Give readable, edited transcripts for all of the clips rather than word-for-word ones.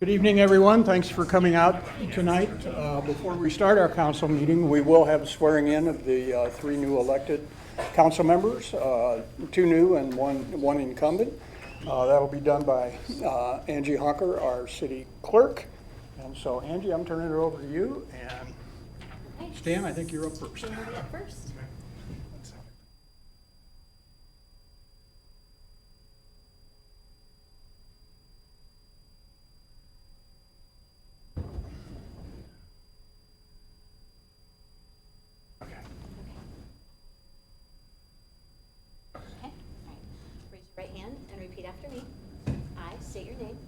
Good evening, everyone. Thanks for coming out tonight. Before we start our council meeting, we will have a swearing in of the three new elected council members, two new and one incumbent. That'll be done by Angie Honker, our city clerk. And so, Angie, I'm turning it over to you. And Stan, I think you're up first. Stan will be up first. State your name.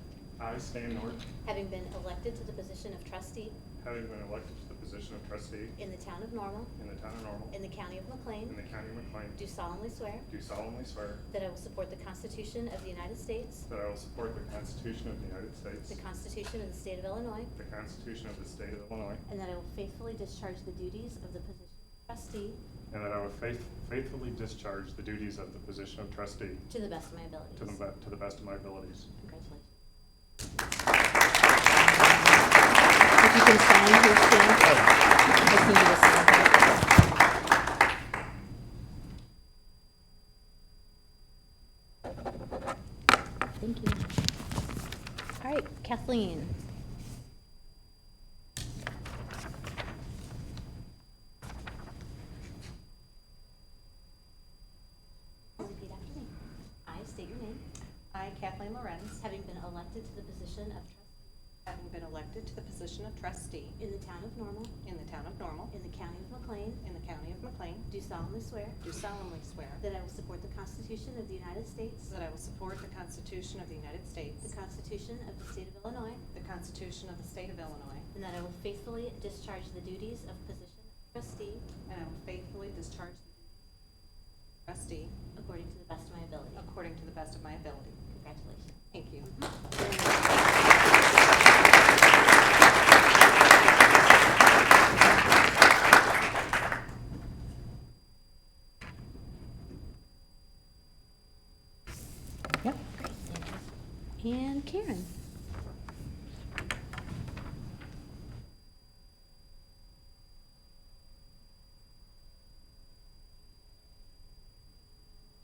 I, Stan North, having been elected to the position of trustee having been elected to the position of trustee in the town of Normal, in the town of Normal, in the county of McLean, in the county of McLean, do solemnly swear do solemnly swear that I will support the Constitution of the United States, that I will support the Constitution of the United States, the Constitution of the State of Illinois, the Constitution of the State of Illinois, and that I will faithfully discharge the duties of the position of trustee and that I will faithfully discharge the duties of the position of trustee to the best of my abilities. to the best of my abilities. Congratulations. If you can sign here, Stan. I need you to sign here. Thank you. All right, Kathleen. Repeat after me. I state your name. I, Kathleen Lorenz, Having been elected to the position of trustee having been elected to the position of trustee in the town of Normal, in the town of Normal, in the county of McLean, in the county of McLean, do solemnly swear do solemnly swear that I will support the Constitution of the United States, that I will support the Constitution of the United States, the Constitution of the State of Illinois, the Constitution of the State of Illinois, and that I will faithfully discharge the duties of position of trustee and I will faithfully discharge the duties of trustee according to the best of my ability. according to the best of my ability. Congratulations. Thank you. Yep. And Karen.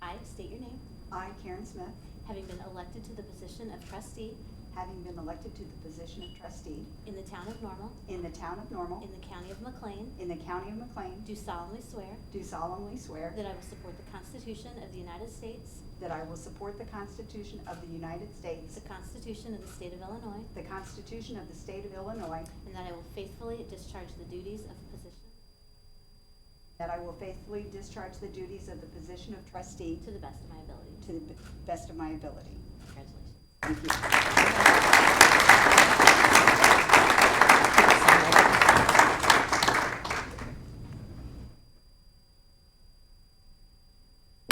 I state your name. I, Karen Smith, Having been elected to the position of trustee having been elected to the position of trustee in the town of Normal, in the town of Normal, in the county of McLean, in the county of McLean, do solemnly swear do solemnly swear that I will support the Constitution of the United States, that I will support the Constitution of the United States, the Constitution of the State of Illinois, the Constitution of the State of Illinois, and that I will faithfully discharge the duties of position that I will faithfully discharge the duties of the position of trustee to the best of my ability. to the best of my ability. Congratulations. Thank you.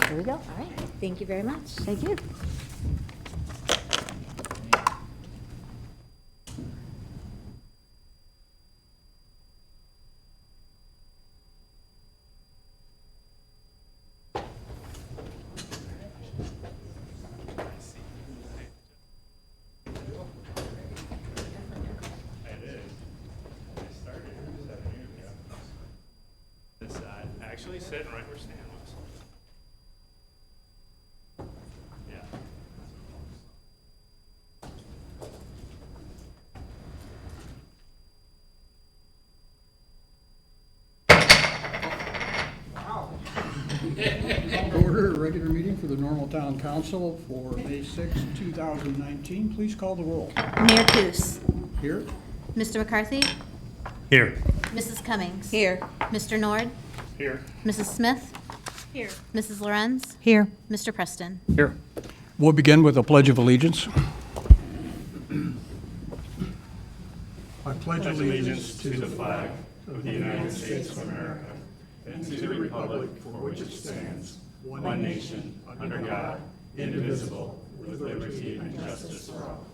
There we go. All right. Thank you very much. Thank you. Actually sitting right where Stan was. Yeah. Call to order a regular meeting for the Normal Town Council for May 6, 2019. Please call the roll. Mayor Coos. Here. Mr. McCarthy. Here. Mrs. Cummings. Here. Mr. Nord. Here. Mrs. Smith. Here. Mrs. Lorenz. Here. Mr. Preston. Here. We'll begin with a Pledge of Allegiance. I pledge Allegiance to the flag of the United States of America and to the republic for which it stands, one nation, under God, indivisible, with liberty and justice for all.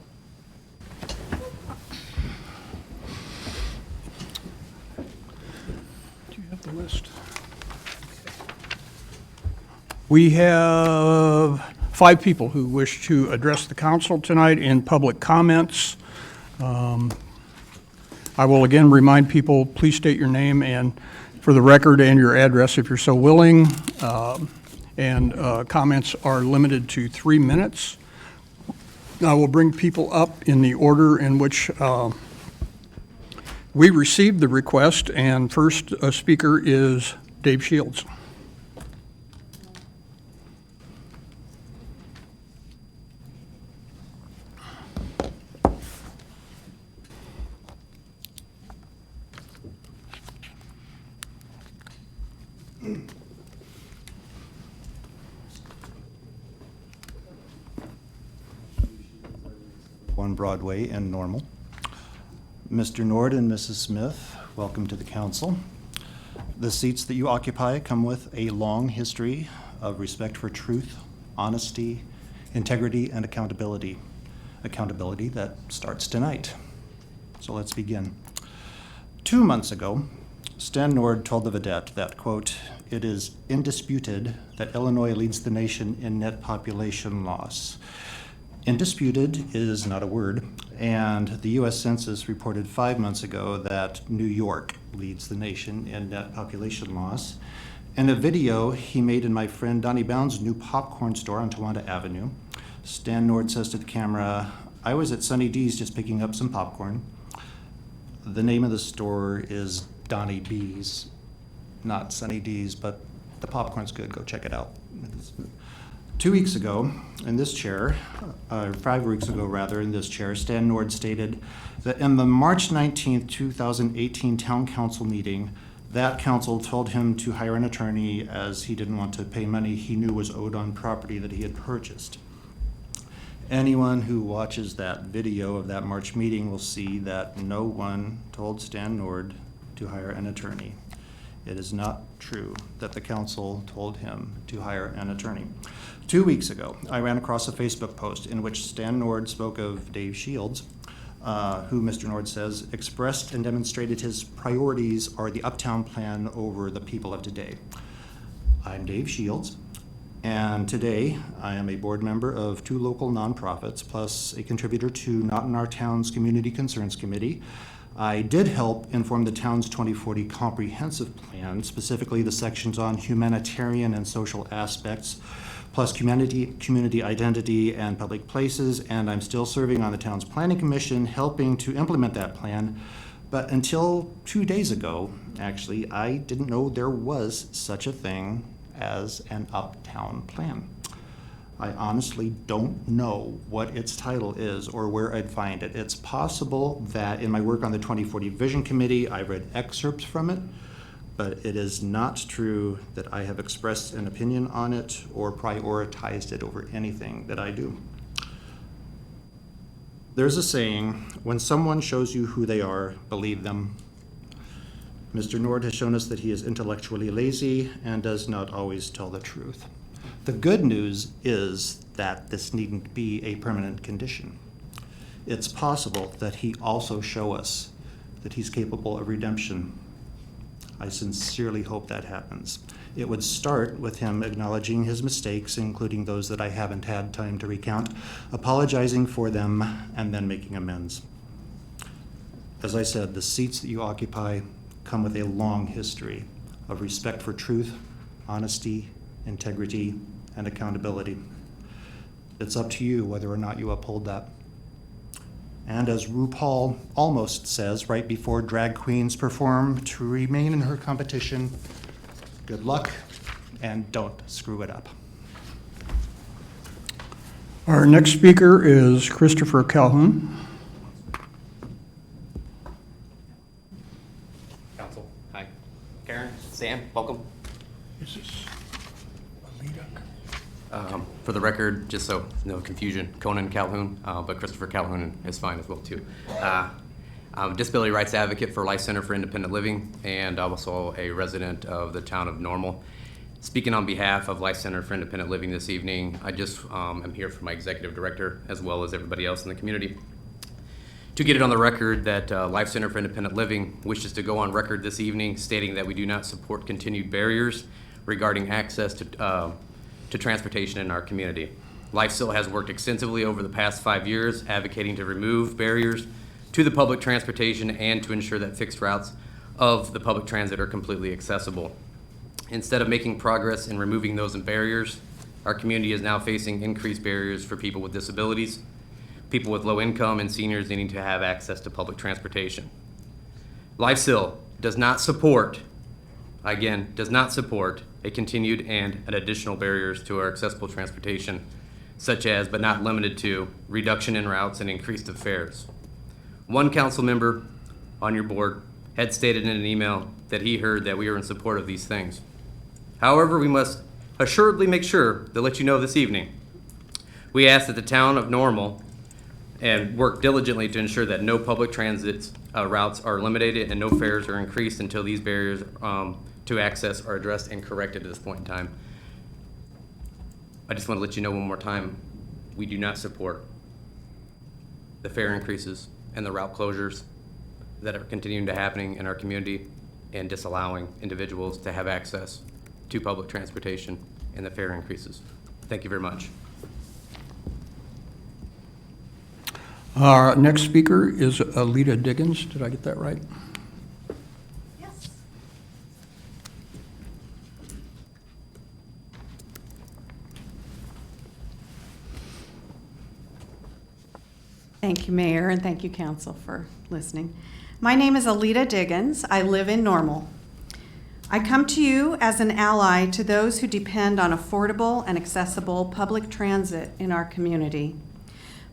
Do you have the list? We have 5 people who wish to address the council tonight in public comments. I will again remind people, please state your name and for the record and your address if you're so willing. Comments are limited to 3 minutes. I will bring people up in the order in which we received the request, and first speaker is Dave Shields. One Broadway in Normal. Mr. Nord and Mrs. Smith, welcome to the council. The seats that you occupy come with a long history of respect for truth, honesty, integrity, and accountability. Accountability that starts tonight. So let's begin. 2 months ago, Stan Nord told the Vedette that, quote, "It is indisputed that Illinois leads the nation in net population loss." Indisputed is not a word, and the U.S. Census reported 5 months ago that New York leads the nation in net population loss. In a video he made in my friend Donnie Bound's new popcorn store on Towanda Avenue, Stan Nord says to the camera, "I was at Sunny D's just picking up some popcorn." The name of the store is Donnie B's, not Sunny D's, but the popcorn's good. Go check it out. 2 weeks ago, in this chair, 5 weeks ago rather, in this chair, Stan Nord stated that in the March 19th, 2018 town council meeting, that council told him to hire an attorney as he didn't want to pay money he knew was owed on property that he had purchased. Anyone who watches that video of that March meeting will see that no one told Stan Nord to hire an attorney. It is not true that the council told him to hire an attorney. 2 weeks ago, I ran across a Facebook post in which Stan Nord spoke of Dave Shields, who Mr. Nord says expressed and demonstrated his priorities are the uptown plan over the people of today. I'm Dave Shields, and today I am a board member of 2 local nonprofits, plus a contributor to Not in Our Town's Community Concerns Committee. I did help inform the town's 2040 comprehensive plan, specifically the sections on humanitarian and social aspects, plus community identity and public places, and I'm still serving on the town's planning commission, helping to implement that plan. But until 2 days ago, actually, I didn't know there was such a thing as an uptown plan. I honestly don't know what its title is or where I'd find it. It's possible that in my work on the 2040 Vision Committee, I read excerpts from it, but it is not true that I have expressed an opinion on it or prioritized it over anything that I do. There's a saying, when someone shows you who they are, believe them. Mr. Nord has shown us that he is intellectually lazy and does not always tell the truth. The good news is that this needn't be a permanent condition. It's possible that he also show us that he's capable of redemption. I sincerely hope that happens. It would start with him acknowledging his mistakes, including those that I haven't had time to recount, apologizing for them, and then making amends. As I said, the seats that you occupy come with a long history of respect for truth, honesty, integrity, and accountability. It's up to you whether or not you uphold that. And as RuPaul almost says right before drag queens perform to remain in her competition, good luck and don't screw it up. Our next speaker is Christopher Calhoun. Council, hi. Karen, Sam, welcome. Is this Alita? For the record, just so no confusion, Conan Calhoun, but Christopher Calhoun is fine as well too. I'm a disability rights advocate for Life Center for Independent Living, and I'm also a resident of the town of Normal. Speaking on behalf of Life Center for Independent Living this evening, I just am here for my executive director as well as everybody else in the community to get it on the record that Life Center for Independent Living wishes to go on record this evening stating that we do not support continued barriers regarding access to transportation in our community. Life still has worked extensively over the past 5 years advocating to remove barriers to the public transportation and to ensure that fixed routes of the public transit are completely accessible. Instead of making progress in removing those barriers, our community is now facing increased barriers for people with disabilities, people with low income, and seniors needing to have access to public transportation. LifeSil does not support, again, does not support a continued and an additional barriers to our accessible transportation, such as, but not limited to, reduction in routes and increased of fares. One council member on your board had stated in an email that he heard that we are in support of these things. However, we must assuredly make sure to let you know this evening, we ask that the town of Normal and work diligently to ensure that no public transit routes are eliminated and no fares are increased until these barriers to access are addressed and corrected at this point in time. I just want to let you know one more time, we do not support the fare increases and the route closures that are continuing to happening in our community and disallowing individuals to have access to public transportation and the fare increases. Thank you very much. Our next speaker is Alita Diggins. Did I get that right? Yes. Thank you, Mayor, and thank you, Council, for listening. My name is Alita Diggins. I live in Normal. I come to you as an ally to those who depend on affordable and accessible public transit in our community.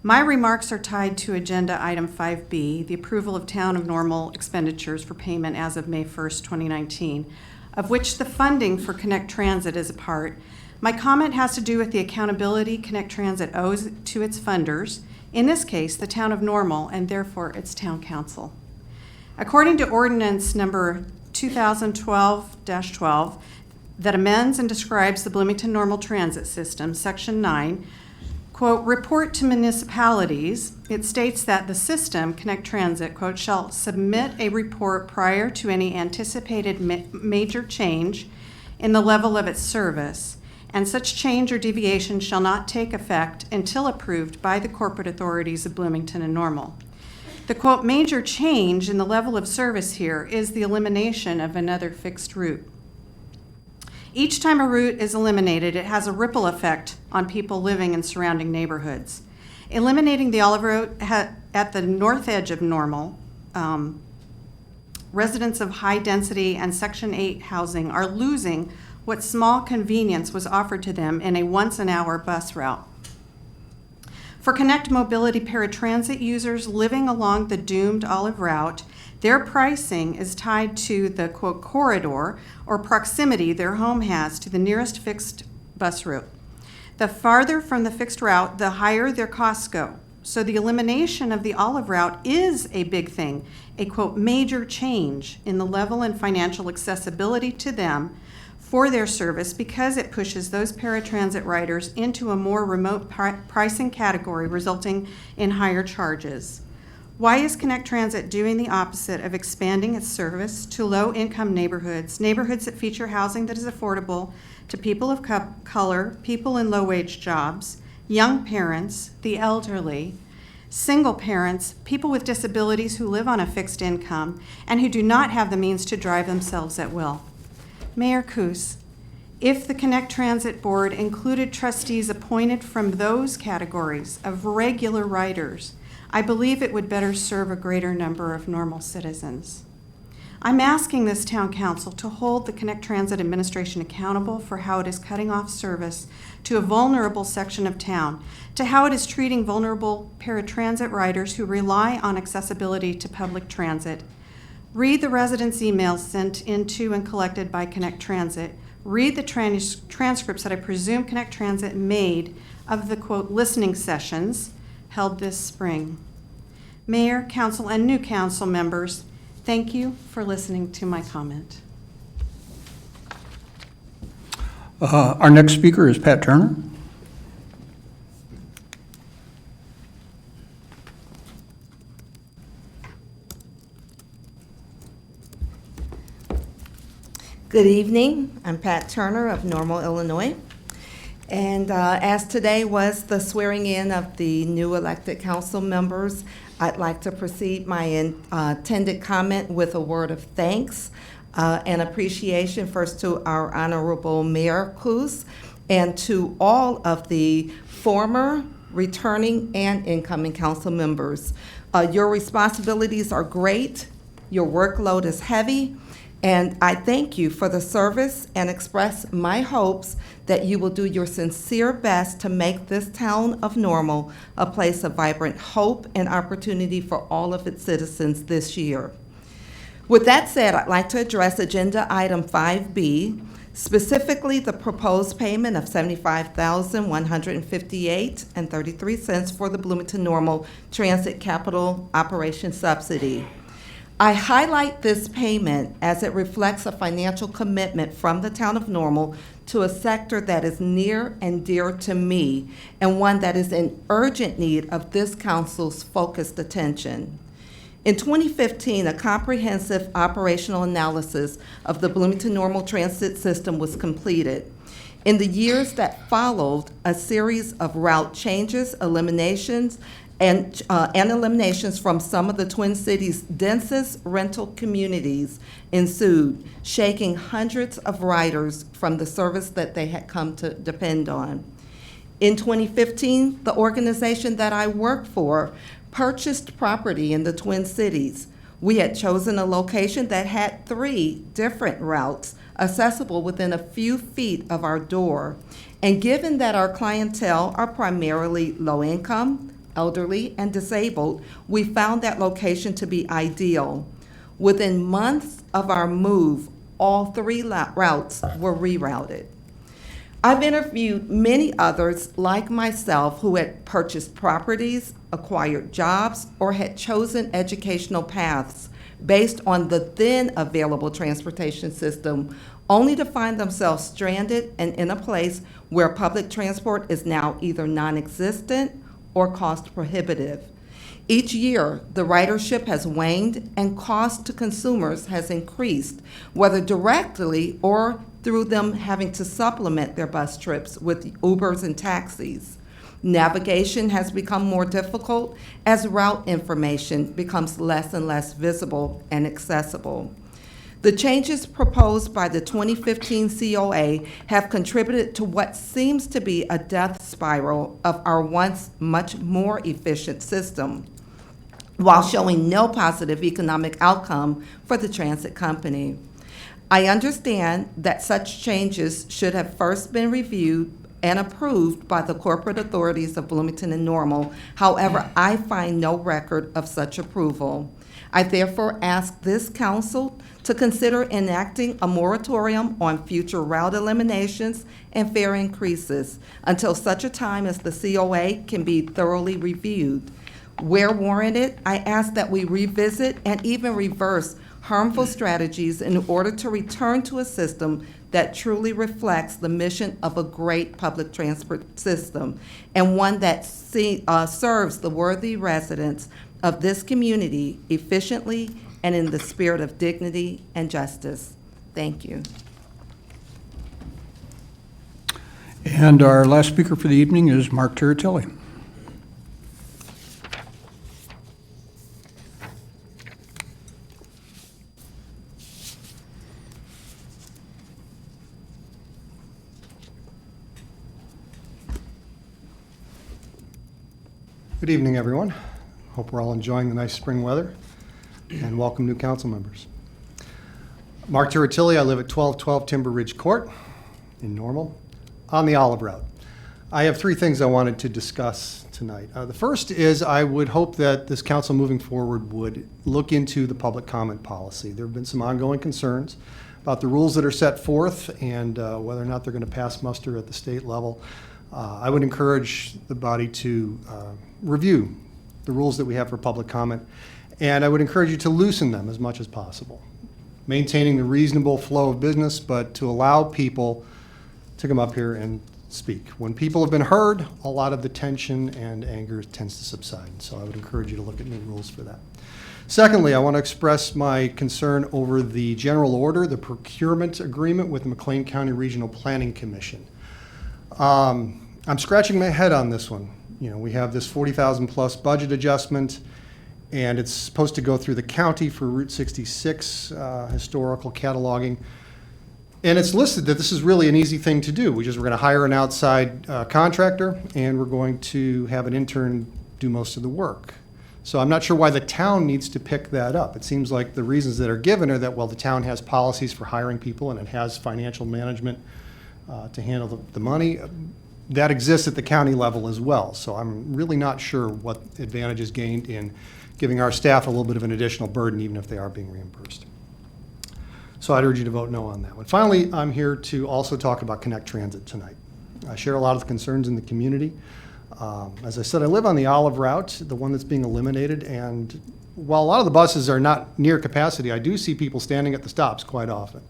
My remarks are tied to Agenda Item 5B, the approval of Town of Normal expenditures for payment as of May 1st, 2019, of which the funding for Connect Transit is a part. My comment has to do with the accountability Connect Transit owes to its funders, in this case, the Town of Normal, and therefore its Town Council. According to Ordinance Number 2012-12 that amends and describes the Bloomington Normal Transit System, Section 9, quote, report to municipalities, it states that the system, Connect Transit, quote, shall submit a report prior to any anticipated major change in the level of its service, and such change or deviation shall not take effect until approved by the corporate authorities of Bloomington and Normal. The, quote, major change in the level of service here is the elimination of another fixed route. Each time a route is eliminated, it has a ripple effect on people living in surrounding neighborhoods. Eliminating the Olive Road at the north edge of Normal, residents of high density and Section 8 housing are losing what small convenience was offered to them in a once-an-hour bus route. For Connect Mobility paratransit users living along the doomed Olive Route, their pricing is tied to the, quote, corridor or proximity their home has to the nearest fixed bus route. The farther from the fixed route, the higher their costs go. So the elimination of the Olive Route is a big thing, a, quote, major change in the level and financial accessibility to them for their service because it pushes those paratransit riders into a more remote pricing category, resulting in higher charges. Why is Connect Transit doing the opposite of expanding its service to low-income neighborhoods that feature housing that is affordable to people of color, people in low-wage jobs, young parents, the elderly, single parents, people with disabilities who live on a fixed income, and who do not have the means to drive themselves at will? Mayor Coos, if the Connect Transit Board included trustees appointed from those categories of regular riders, I believe it would better serve a greater number of Normal citizens. I'm asking this town council to hold the Connect Transit administration accountable for how it is cutting off service to a vulnerable section of town, to how it is treating vulnerable paratransit riders who rely on accessibility to public transit. Read the residents' emails sent into and collected by Connect Transit. Read the transcripts that I presume Connect Transit made of the, quote, listening sessions held this spring. Mayor, council, and new council members, thank you for listening to my comment. Our next speaker is Pat Turner. Good evening. I'm Pat Turner of Normal, Illinois. And as today was the swearing in of the new elected council members, I'd like to proceed my intended comment with a word of thanks and appreciation first to our Honorable Mayor Cruz and to all of the former, returning, and incoming council members. Your responsibilities are great, your workload is heavy, and I thank you for the service and express my hopes that you will do your sincere best to make this town of Normal a place of vibrant hope and opportunity for all of its citizens this year. With that said, I'd like to address Agenda Item 5B, specifically the proposed payment of $75,158.33 for the Bloomington Normal Transit Capital Operation Subsidy. I highlight this payment as it reflects a financial commitment from the town of Normal to a sector that is near and dear to me and one that is in urgent need of this council's focused attention. In 2015, a comprehensive operational analysis of the Bloomington Normal Transit System was completed. In the years that followed, a series of route changes, eliminations, and eliminations from some of the Twin Cities' densest rental communities ensued, shaking hundreds of riders from the service that they had come to depend on. In 2015, the organization that I work for purchased property in the Twin Cities. We had chosen a location that had 3 different routes accessible within a few feet of our door. And given that our clientele are primarily low income, elderly, and disabled, we found that location to be ideal. Within months of our move, all 3 routes were rerouted. I've interviewed many others like myself who had purchased properties, acquired jobs, or had chosen educational paths based on the then available transportation system, only to find themselves stranded and in a place where public transport is now either non-existent or cost prohibitive. Each year, the ridership has waned and cost to consumers has increased, whether directly or through them having to supplement their bus trips with Ubers and taxis. Navigation has become more difficult as route information becomes less and less visible and accessible. The changes proposed by the 2015 COA have contributed to what seems to be a death spiral of our once much more efficient system, while showing no positive economic outcome for the transit company. I understand that such changes should have first been reviewed and approved by the corporate authorities of Bloomington and Normal. However, I find no record of such approval. I therefore ask this council to consider enacting a moratorium on future route eliminations and fare increases until such a time as the COA can be thoroughly reviewed. Where warranted, I ask that we revisit and even reverse harmful strategies in order to return to a system that truly reflects the mission of a great public transport system and one that serves the worthy residents of this community efficiently and in the spirit of dignity and justice. Thank you. And our last speaker for the evening is Mark Turatelli. Good evening, everyone. Hope we're all enjoying the nice spring weather, and welcome new council members. Mark Turatelli, I live at 1212 Timber Ridge Court in Normal on the Olive Route. I have 3 things I wanted to discuss tonight. The first is I would hope that this council moving forward would look into the public comment policy. There have been some ongoing concerns about the rules that are set forth and whether or not they're going to pass muster at the state level. I would encourage the body to review the rules that we have for public comment, and I would encourage you to loosen them as much as possible, maintaining the reasonable flow of business, but to allow people to come up here and speak. When people have been heard, a lot of the tension and anger tends to subside, so I would encourage you to look at new rules for that. Secondly, I want to express my concern over the general order, the procurement agreement with the McLean County Regional Planning Commission. I'm scratching my head on this one. You know, we have this 40,000 plus budget adjustment, and it's supposed to go through the county for Route 66 historical cataloging. And it's listed that this is really an easy thing to do. We're going to hire an outside contractor, and we're going to have an intern do most of the work. So I'm not sure why the town needs to pick that up. It seems like the reasons that are given are that, well, the town has policies for hiring people and it has financial management to handle the money. That exists at the county level as well. So I'm really not sure what advantage is gained in giving our staff a little bit of an additional burden, even if they are being reimbursed. So I'd urge you to vote no on that one. Finally, I'm here to also talk about Connect Transit tonight. I share a lot of the concerns in the community. As I said, I live on the Olive Route, the one that's being eliminated, and while a lot of the buses are not near capacity, I do see people standing at the stops quite often.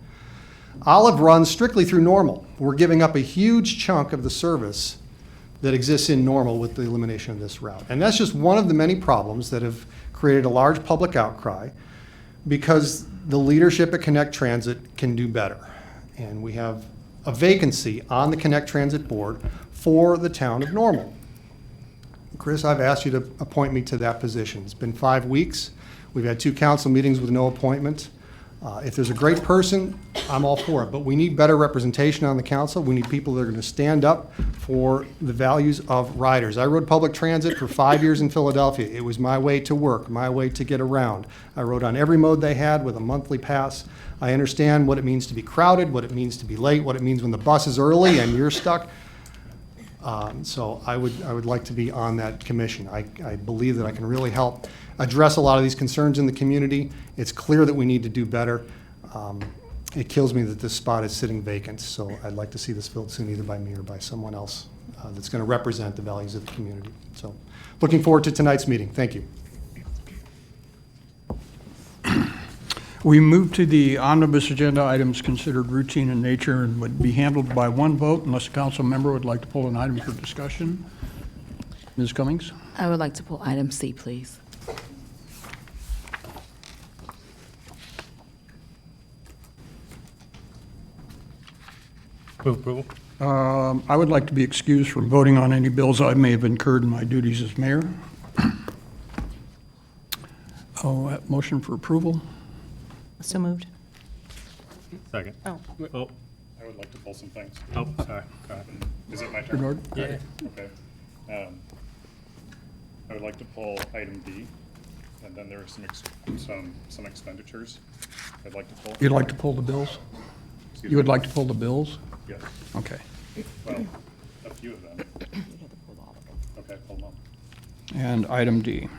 Olive runs strictly through Normal. We're giving up a huge chunk of the service that exists in Normal with the elimination of this route. And that's just one of the many problems that have created a large public outcry, because the leadership at Connect Transit can do better. And we have a vacancy on the Connect Transit board for the town of Normal. Chris, I've asked you to appoint me to that position. It's been 5 weeks. We've had 2 council meetings with no appointment. If there's a great person, I'm all for it. But we need better representation on the council. We need people that are going to stand up for the values of riders. I rode public transit for 5 years in Philadelphia. It was my way to work, my way to get around. I rode on every mode they had with a monthly pass. I understand what it means to be crowded, what it means to be late, what it means when the bus is early and you're stuck. So I would like to be on that commission. I believe that I can really help address a lot of these concerns in the community. It's clear that we need to do better. It kills me that this spot is sitting vacant, so I'd like to see this filled soon, either by me or by someone else that's going to represent the values of the community. So looking forward to tonight's meeting. Thank you. We move to the omnibus agenda, items considered routine in nature and would be handled by one vote unless a council member would like to pull an item for discussion. Ms. Cummings? I would like to pull item C, please. Move approval. I would like to be excused from voting on any bills I may have incurred in my duties as mayor. Motion for approval? So moved. Second. Oh. Oh, I would like to pull some things. Oh, sorry. Go ahead. Is it my turn? Bernard? Yeah. Okay. I would like to pull item D, and then there are some expenditures I'd like to pull. You'd like to pull the bills? Excuse You would me? like to pull the bills? Yes. Okay. Well, a few of them. Okay, pull them up. And item D.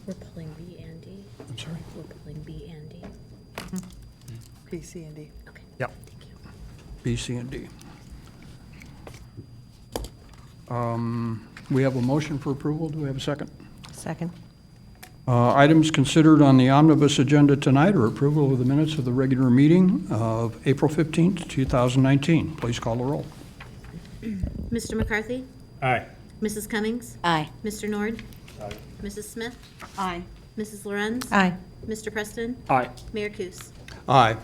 We're pulling B and D. I'm sorry? We're pulling B and D. B, C, and D. Okay. Yep. Thank you. B, C, and D. We have a motion for approval. Do we have a second? Second. Items considered on the omnibus agenda tonight are approval of the minutes of the regular meeting of April 15th, 2019. Please call the roll. Mr. McCarthy? Aye. Mrs. Cummings? Aye. Mr. Nord? Aye. Mrs. Smith? Aye. Mrs. Lorenz? Aye. Mr. Preston? Aye. Mayor Kus? Aye.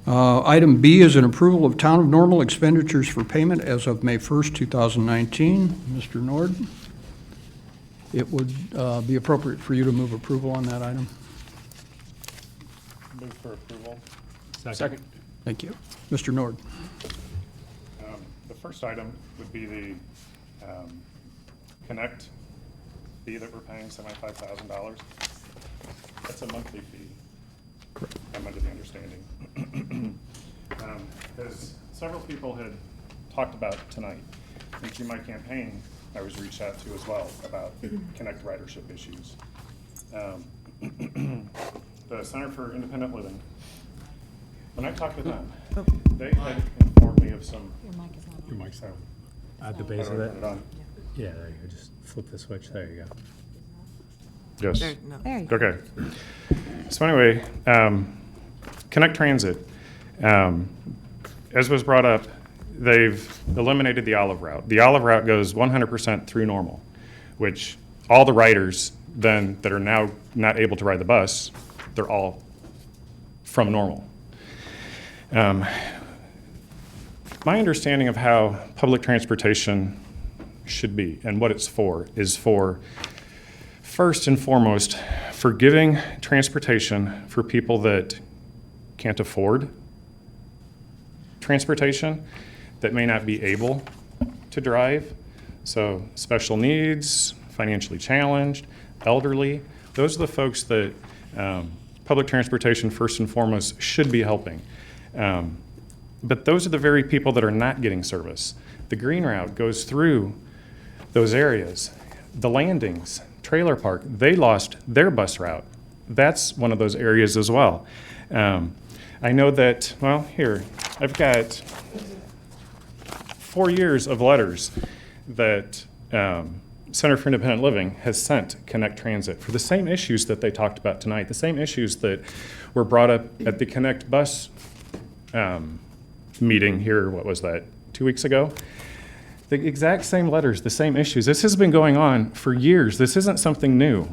Item B is an approval of Town of Normal expenditures for payment as of May 1st, 2019. Mr. Nord, it would be appropriate for you to move approval on that item. Move for approval. Second. Thank you. Mr. Nord. The first item would be the Connect fee that we're paying, $75,000. That's a monthly fee. Correct. I'm under the understanding. As several people had talked about tonight, and through my campaign, I was reached out to as well about Connect ridership issues. The Center for Independent Living, when I talked with them, they had informed me of some. Your mic's out. At the How base do of I it? turn it on? Yeah, there you go. Just flip the switch. There you go. Yes. There you go. Okay. So anyway, Connect Transit, as was brought up, they've eliminated the Olive Route. The Olive Route goes 100% through Normal, which all the riders then that are now not able to ride the bus, they're all from Normal. My understanding of how public transportation should be and what it's for is for, first and foremost, for giving transportation for people that can't afford transportation, that may not be able to drive. So special needs, financially challenged, elderly, those are the folks that public transportation, first and foremost, should be helping. But those are the very people that are not getting service. The green route goes through those areas. The landings, trailer park, they lost their bus route. That's one of those areas as well. I know that, well, here, I've got 4 years of letters that Center for Independent Living has sent Connect Transit for the same issues that they talked about tonight, the same issues that were brought up at the Connect Bus meeting here, what was that, 2 weeks ago? The exact same letters, the same issues. This has been going on for years. This isn't something new.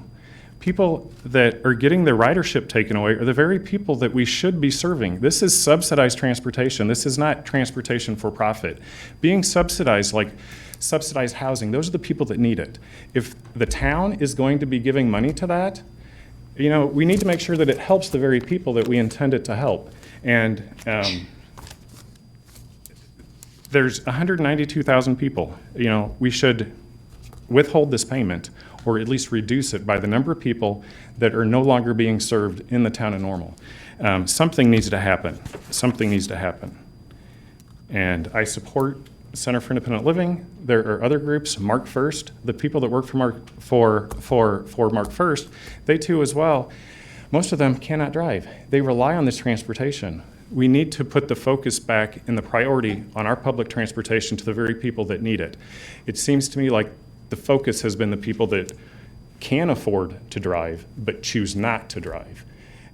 People that are getting their ridership taken away are the very people that we should be serving. This is subsidized transportation. This is not transportation for profit. Being subsidized, like subsidized housing, those are the people that need it. If the town is going to be giving money to that, you know, we need to make sure that it helps the very people that we intend it to help. And there's 192,000 people. You know, we should withhold this payment or at least reduce it by the number of people that are no longer being served in the town of Normal. Something needs to happen. Something needs to happen. And I support Center for Independent Living. There are other groups, Mark First, the people that work for Mark First, they too as well. Most of them cannot drive. They rely on this transportation. We need to put the focus back in the priority on our public transportation to the very people that need it. It seems to me like the focus has been the people that can afford to drive but choose not to drive.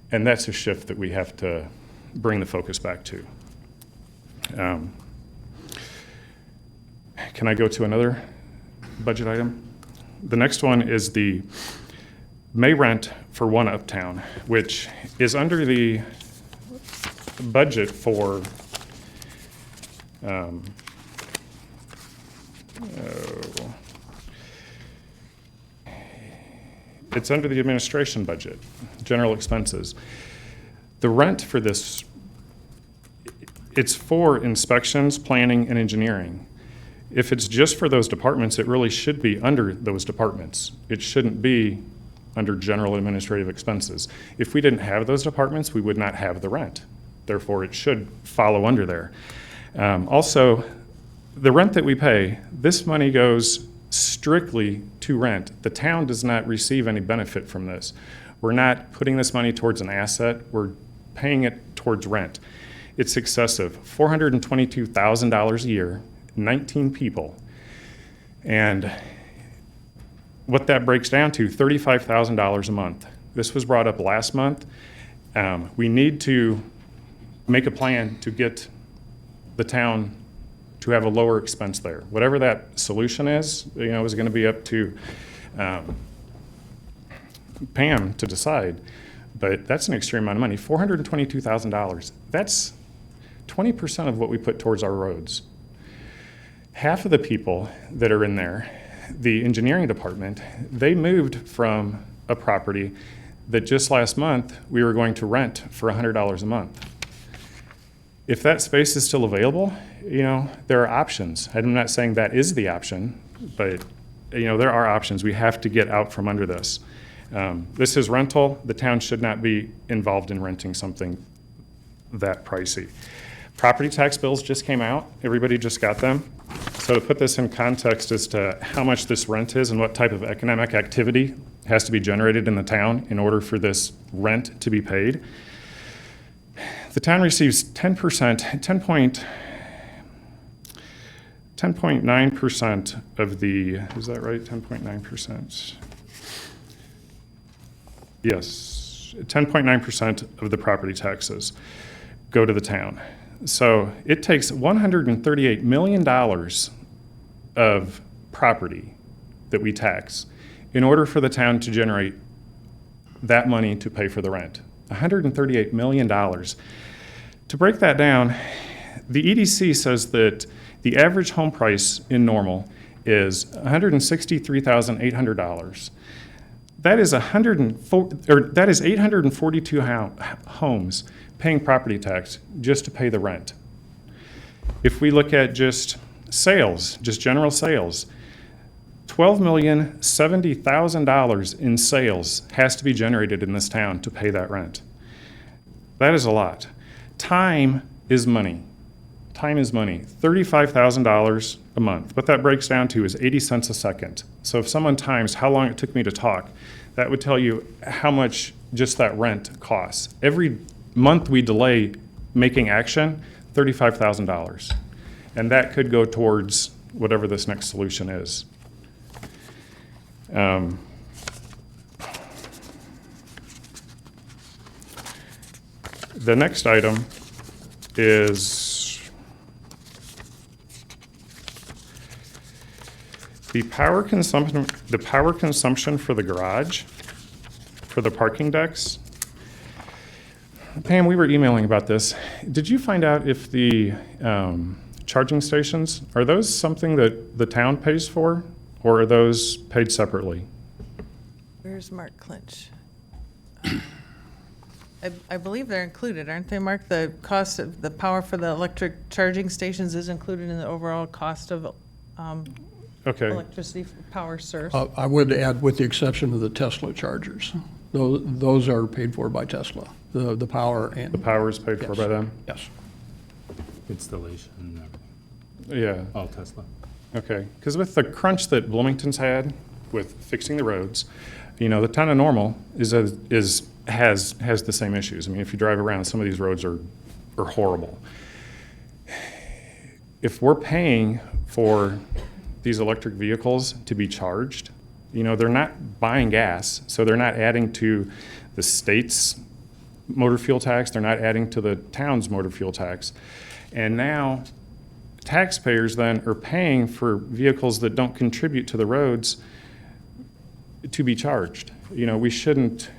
And that's a shift that we have to bring the focus back to. Can I go to another budget item? The next one is the May rent for One Uptown, which is under the budget for it's under the administration budget, general expenses. The rent for this, it's for inspections, planning, and engineering. If it's just for those departments, it really should be under those departments. It shouldn't be under general administrative expenses. If we didn't have those departments, we would not have the rent. Therefore, it should follow under there. Also, the rent that we pay, this money goes strictly to rent. The town does not receive any benefit from this. We're not putting this money towards an asset. We're paying it towards rent. It's excessive, $422,000 a year, 19 people. And what that breaks down to, $35,000 a month. This was brought up last month. We need to make a plan to get the town to have a lower expense there. Whatever that solution is, you know, is going to be up to Pam to decide. But that's an extreme amount of money, $422,000. That's 20% of what we put towards our roads. Half of the people that are in there, the engineering department, they moved from a property that just last month we were going to rent for $100 a month. If that space is still available, you know, there are options. I'm not saying that is the option, but you know, there are options. We have to get out from under this. This is rental. The town should not be involved in renting something that pricey. Property tax bills just came out. Everybody just got them. So to put this in context as to how much this rent is and what type of economic activity has to be generated in the town in order for this rent to be paid, the town receives 10%, 10.9% of the, is that right, 10.9%? Yes, 10.9% of the property taxes go to the town. So it takes $138 million of property that we tax in order for the town to generate that money to pay for the rent. $138 million. To break that down, the EDC says that the average home price in Normal is $163,800. That is 842 homes paying property tax just to pay the rent. If we look at just sales, just general sales, $12,070,000 in sales has to be generated in this town to pay that rent. That is a lot. Time is money. Time is money. $35,000 a month. What that breaks down to is 80 cents a second. So if someone times how long it took me to talk, that would tell you how much just that rent costs. Every month we delay making action, $35,000. And that could go towards whatever this next solution is. The next item is the power consumption for the garage, for the parking decks. Pam, we were emailing about this. Did you find out if the charging stations, are those something that the town pays for, or are those paid separately? Where's Mark Clinch? I believe they're included, aren't they, Mark? The cost of the power for the electric charging stations is included in the overall cost of electricity power source. I would add, with the exception of the Tesla chargers. Those are paid for by Tesla, the power and. The power is paid for by them? Yes. Installation and everything. Yeah. All Tesla. Okay, because with the crunch that Bloomington's had with fixing the roads, the town of Normal has the same issues. I mean, if you drive around, some of these roads are horrible. If we're paying for these electric vehicles to be charged, they're not buying gas, so they're not adding to the state's motor fuel tax, they're not adding to the town's motor fuel tax. And now taxpayers then are paying for vehicles that don't contribute to the roads to be charged. We shouldn't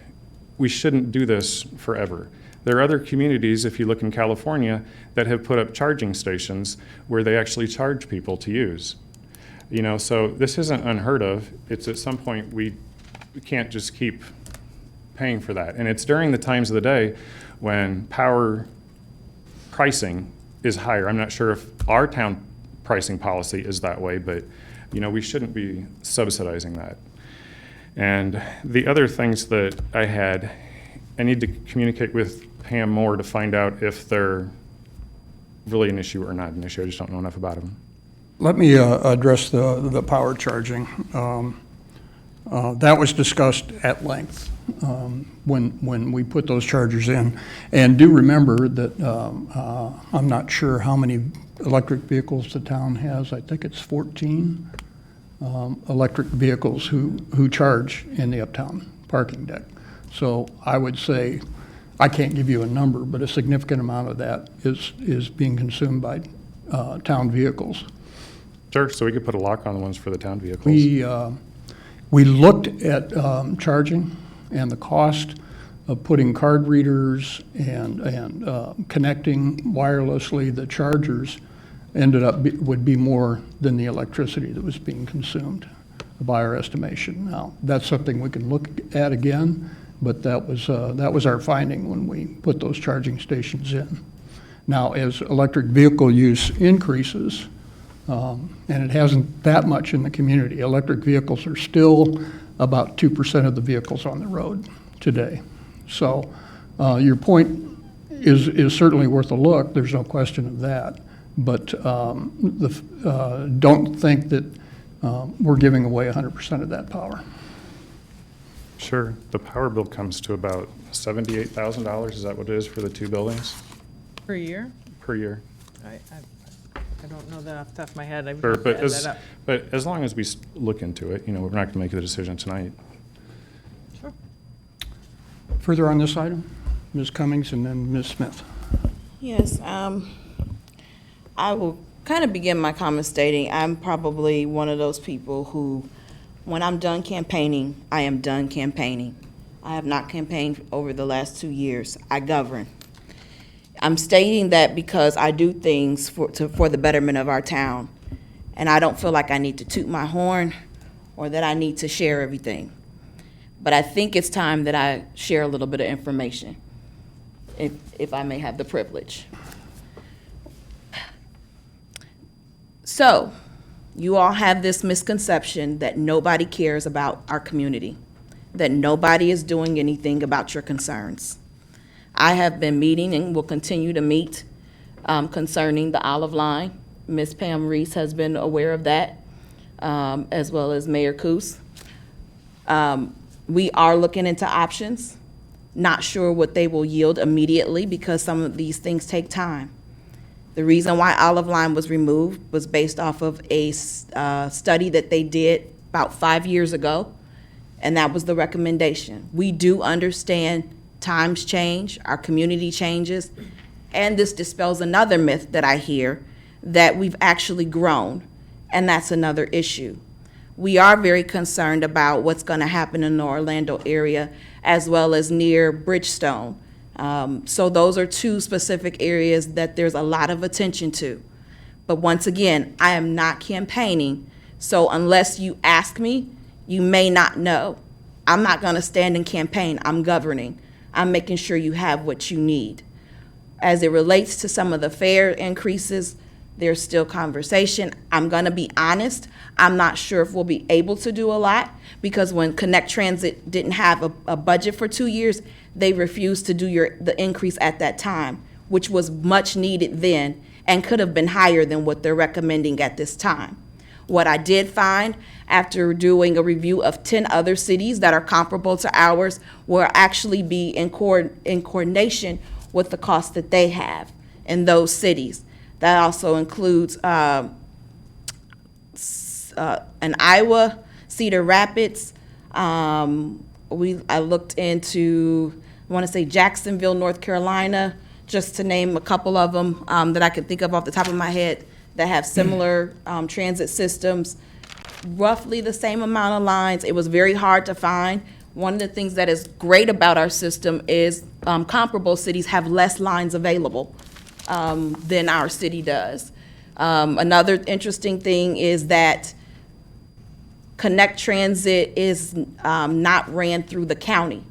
do this forever. There are other communities, if you look in California, that have put up charging stations where they actually charge people to use. So this isn't unheard of. It's at some point we can't just keep paying for that. And it's during the times of the day when power pricing is higher. I'm not sure if our town pricing policy is that way, but we shouldn't be subsidizing that. And the other things that I need to communicate with Pam more to find out if they're really an issue or not an issue. I just don't know enough about them. Let me address the power charging. That was discussed at length when we put those chargers in. And do remember that I'm not sure how many electric vehicles the town has. I think it's 14 electric vehicles who charge in the uptown parking deck. So I would say, I can't give you a number, but a significant amount of that is being consumed by town vehicles. Sure, so we could put a lock on the ones for the town vehicles. We looked at charging and the cost of putting card readers and connecting wirelessly the chargers ended up would be more than the electricity that was being consumed by our estimation. Now, that's something we can look at again, but that was our finding when we put those charging stations in. Now, as electric vehicle use increases, and it hasn't that much in the community, electric vehicles are still about 2% of the vehicles on the road today. So your point is certainly worth a look. There's no question of that. But don't think that we're giving away 100% of that power. Sure. The power bill comes to about $78,000. Is that what it is for the two buildings? Per year? Per year. I don't know that off the top of my head. I would Sure, have to add that up. but as long as we look into it, we're not going to make the decision tonight. Sure. Further on this item, Ms. Cummings and then Ms. Smith. Yes, I will kind of begin my comment stating I'm probably one of those people who, when I'm done campaigning, I am done campaigning. I have not campaigned over the last 2 years. I govern. I'm stating that because I do things for the betterment of our town. And I don't feel like I need to toot my horn or that I need to share everything. But I think it's time that I share a little bit of information, if I may have the privilege. So, you all have this misconception that nobody cares about our community, that nobody is doing anything about your concerns. I have been meeting and will continue to meet concerning the Olive Line. Ms. Pam Reese has been aware of that, as well as Mayor Coos. We are looking into options, not sure what they will yield immediately because some of these things take time. The reason why Olive Line was removed was based off of a study that they did about 5 years ago, and that was the recommendation. We do understand times change, our community changes, and this dispels another myth that I hear, that we've actually grown, and that's another issue. We are very concerned about what's going to happen in the Orlando area as well as near Bridgestone. So those are two specific areas that there's a lot of attention to. But once again, I am not campaigning, so unless you ask me, you may not know. I'm not going to stand and campaign. I'm governing. I'm making sure you have what you need. As it relates to some of the fare increases, there's still conversation. I'm going to be honest. I'm not sure if we'll be able to do a lot because when Connect Transit didn't have a budget for 2 years, they refused to do the increase at that time, which was much needed then and could have been higher than what they're recommending at this time. What I did find after doing a review of 10 other cities that are comparable to ours will actually be in coordination with the cost that they have in those cities. That also includes in Iowa, Cedar Rapids. I looked into, I want to say Jacksonville, North Carolina, just to name a couple of them that I could think of off the top of my head that have similar transit systems, roughly the same amount of lines. It was very hard to find. One of the things that is great about our system is comparable cities have less lines available than our city does. Another interesting thing is that Connect Transit is not ran through the county.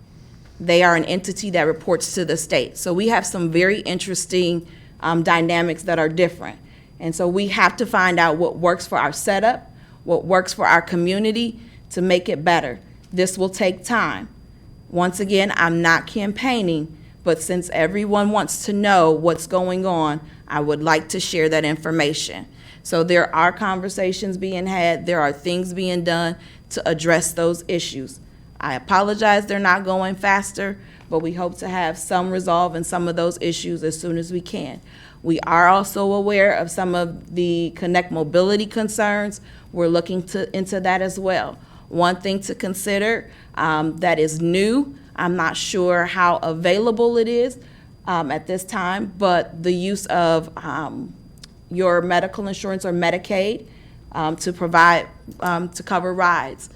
They are an entity that reports to the state. So we have some very interesting dynamics that are different. And so we have to find out what works for our setup, what works for our community to make it better. This will take time. Once again, I'm not campaigning, but since everyone wants to know what's going on, I would like to share that information. So there are conversations being had, there are things being done to address those issues. I apologize they're not going faster, but we hope to have some resolve in some of those issues as soon as we can. We are also aware of some of the Connect mobility concerns. We're looking into that as well. One thing to consider that is new, I'm not sure how available it is at this time, but the use of your medical insurance or Medicaid to provide, to cover rides.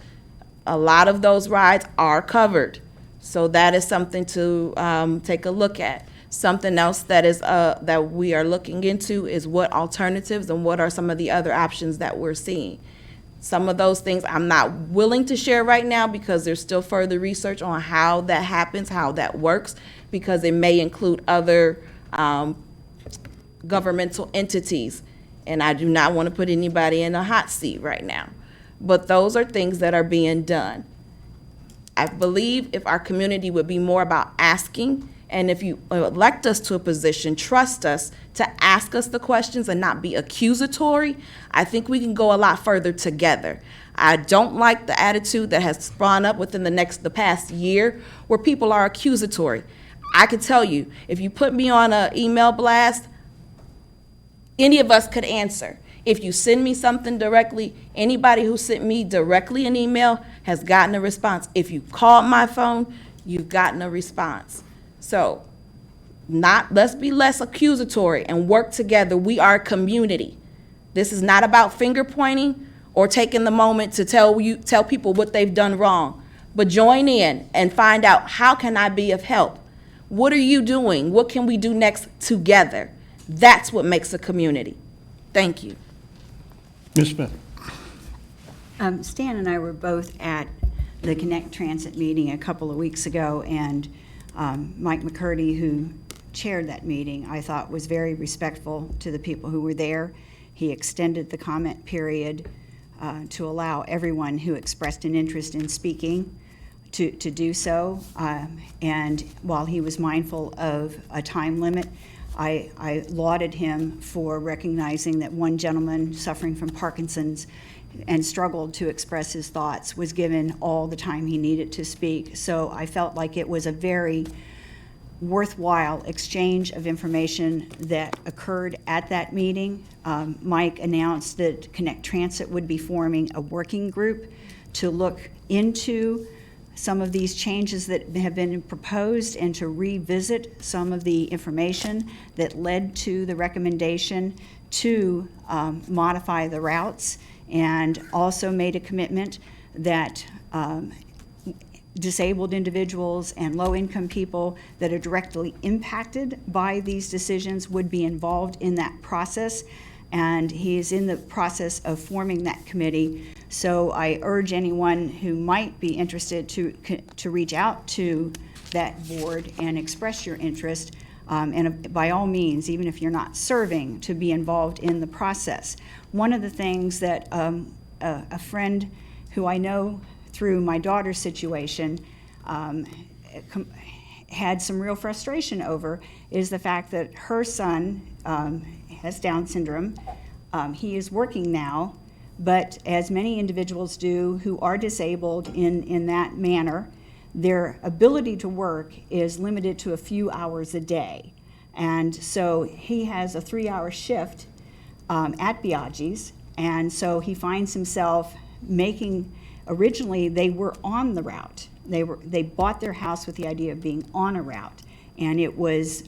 A lot of those rides are covered, so that is something to take a look at. Something else that is that we are looking into is what alternatives and what are some of the other options that we're seeing. Some of those things I'm not willing to share right now because there's still further research on how that happens, how that works, because it may include other governmental entities, and I do not want to put anybody in a hot seat right now. But those are things that are being done. I believe if our community would be more about asking, and if you elect us to a position, trust us to ask us the questions and not be accusatory, I think we can go a lot further together. I don't like the attitude that has sprung up within the past year where people are accusatory. I can tell you, if you put me on an email blast, any of us could answer. If you send me something directly, anybody who sent me directly an email has gotten a response. If you called my phone, you've gotten a response. So let's be less accusatory and work together. We are a community. This is not about finger pointing or taking the moment to tell people what they've done wrong, but join in and find out, how can I be of help? What are you doing? What can we do next together? That's what makes a community. Thank you. Ms. Smith? Stan and I were both at the Connect Transit meeting a couple of weeks ago, and Mike McCurdy, who chaired that meeting, I thought was very respectful to the people who were there. He extended the comment period to allow everyone who expressed an interest in speaking to do so. And while he was mindful of a time limit, I lauded him for recognizing that one gentleman suffering from Parkinson's and struggled to express his thoughts was given all the time he needed to speak. So I felt like it was a very worthwhile exchange of information that occurred at that meeting. Mike announced that Connect Transit would be forming a working group to look into some of these changes that have been proposed and to revisit some of the information that led to the recommendation to modify the routes, and also made a commitment that disabled individuals and low-income people that are directly impacted by these decisions would be involved in that process. And he is in the process of forming that committee. So I urge anyone who might be interested to reach out to that board and express your interest, and by all means, even if you're not serving, to be involved in the process. One of the things that a friend who I know through my daughter's situation had some real frustration over is the fact that her son has Down syndrome. He is working now, but as many individuals do who are disabled in that manner, their ability to work is limited to a few hours a day. And so he has a 3-hour shift at Biaggi's, and so he finds himself making, originally they were on the route. They bought their house with the idea of being on a route, and it was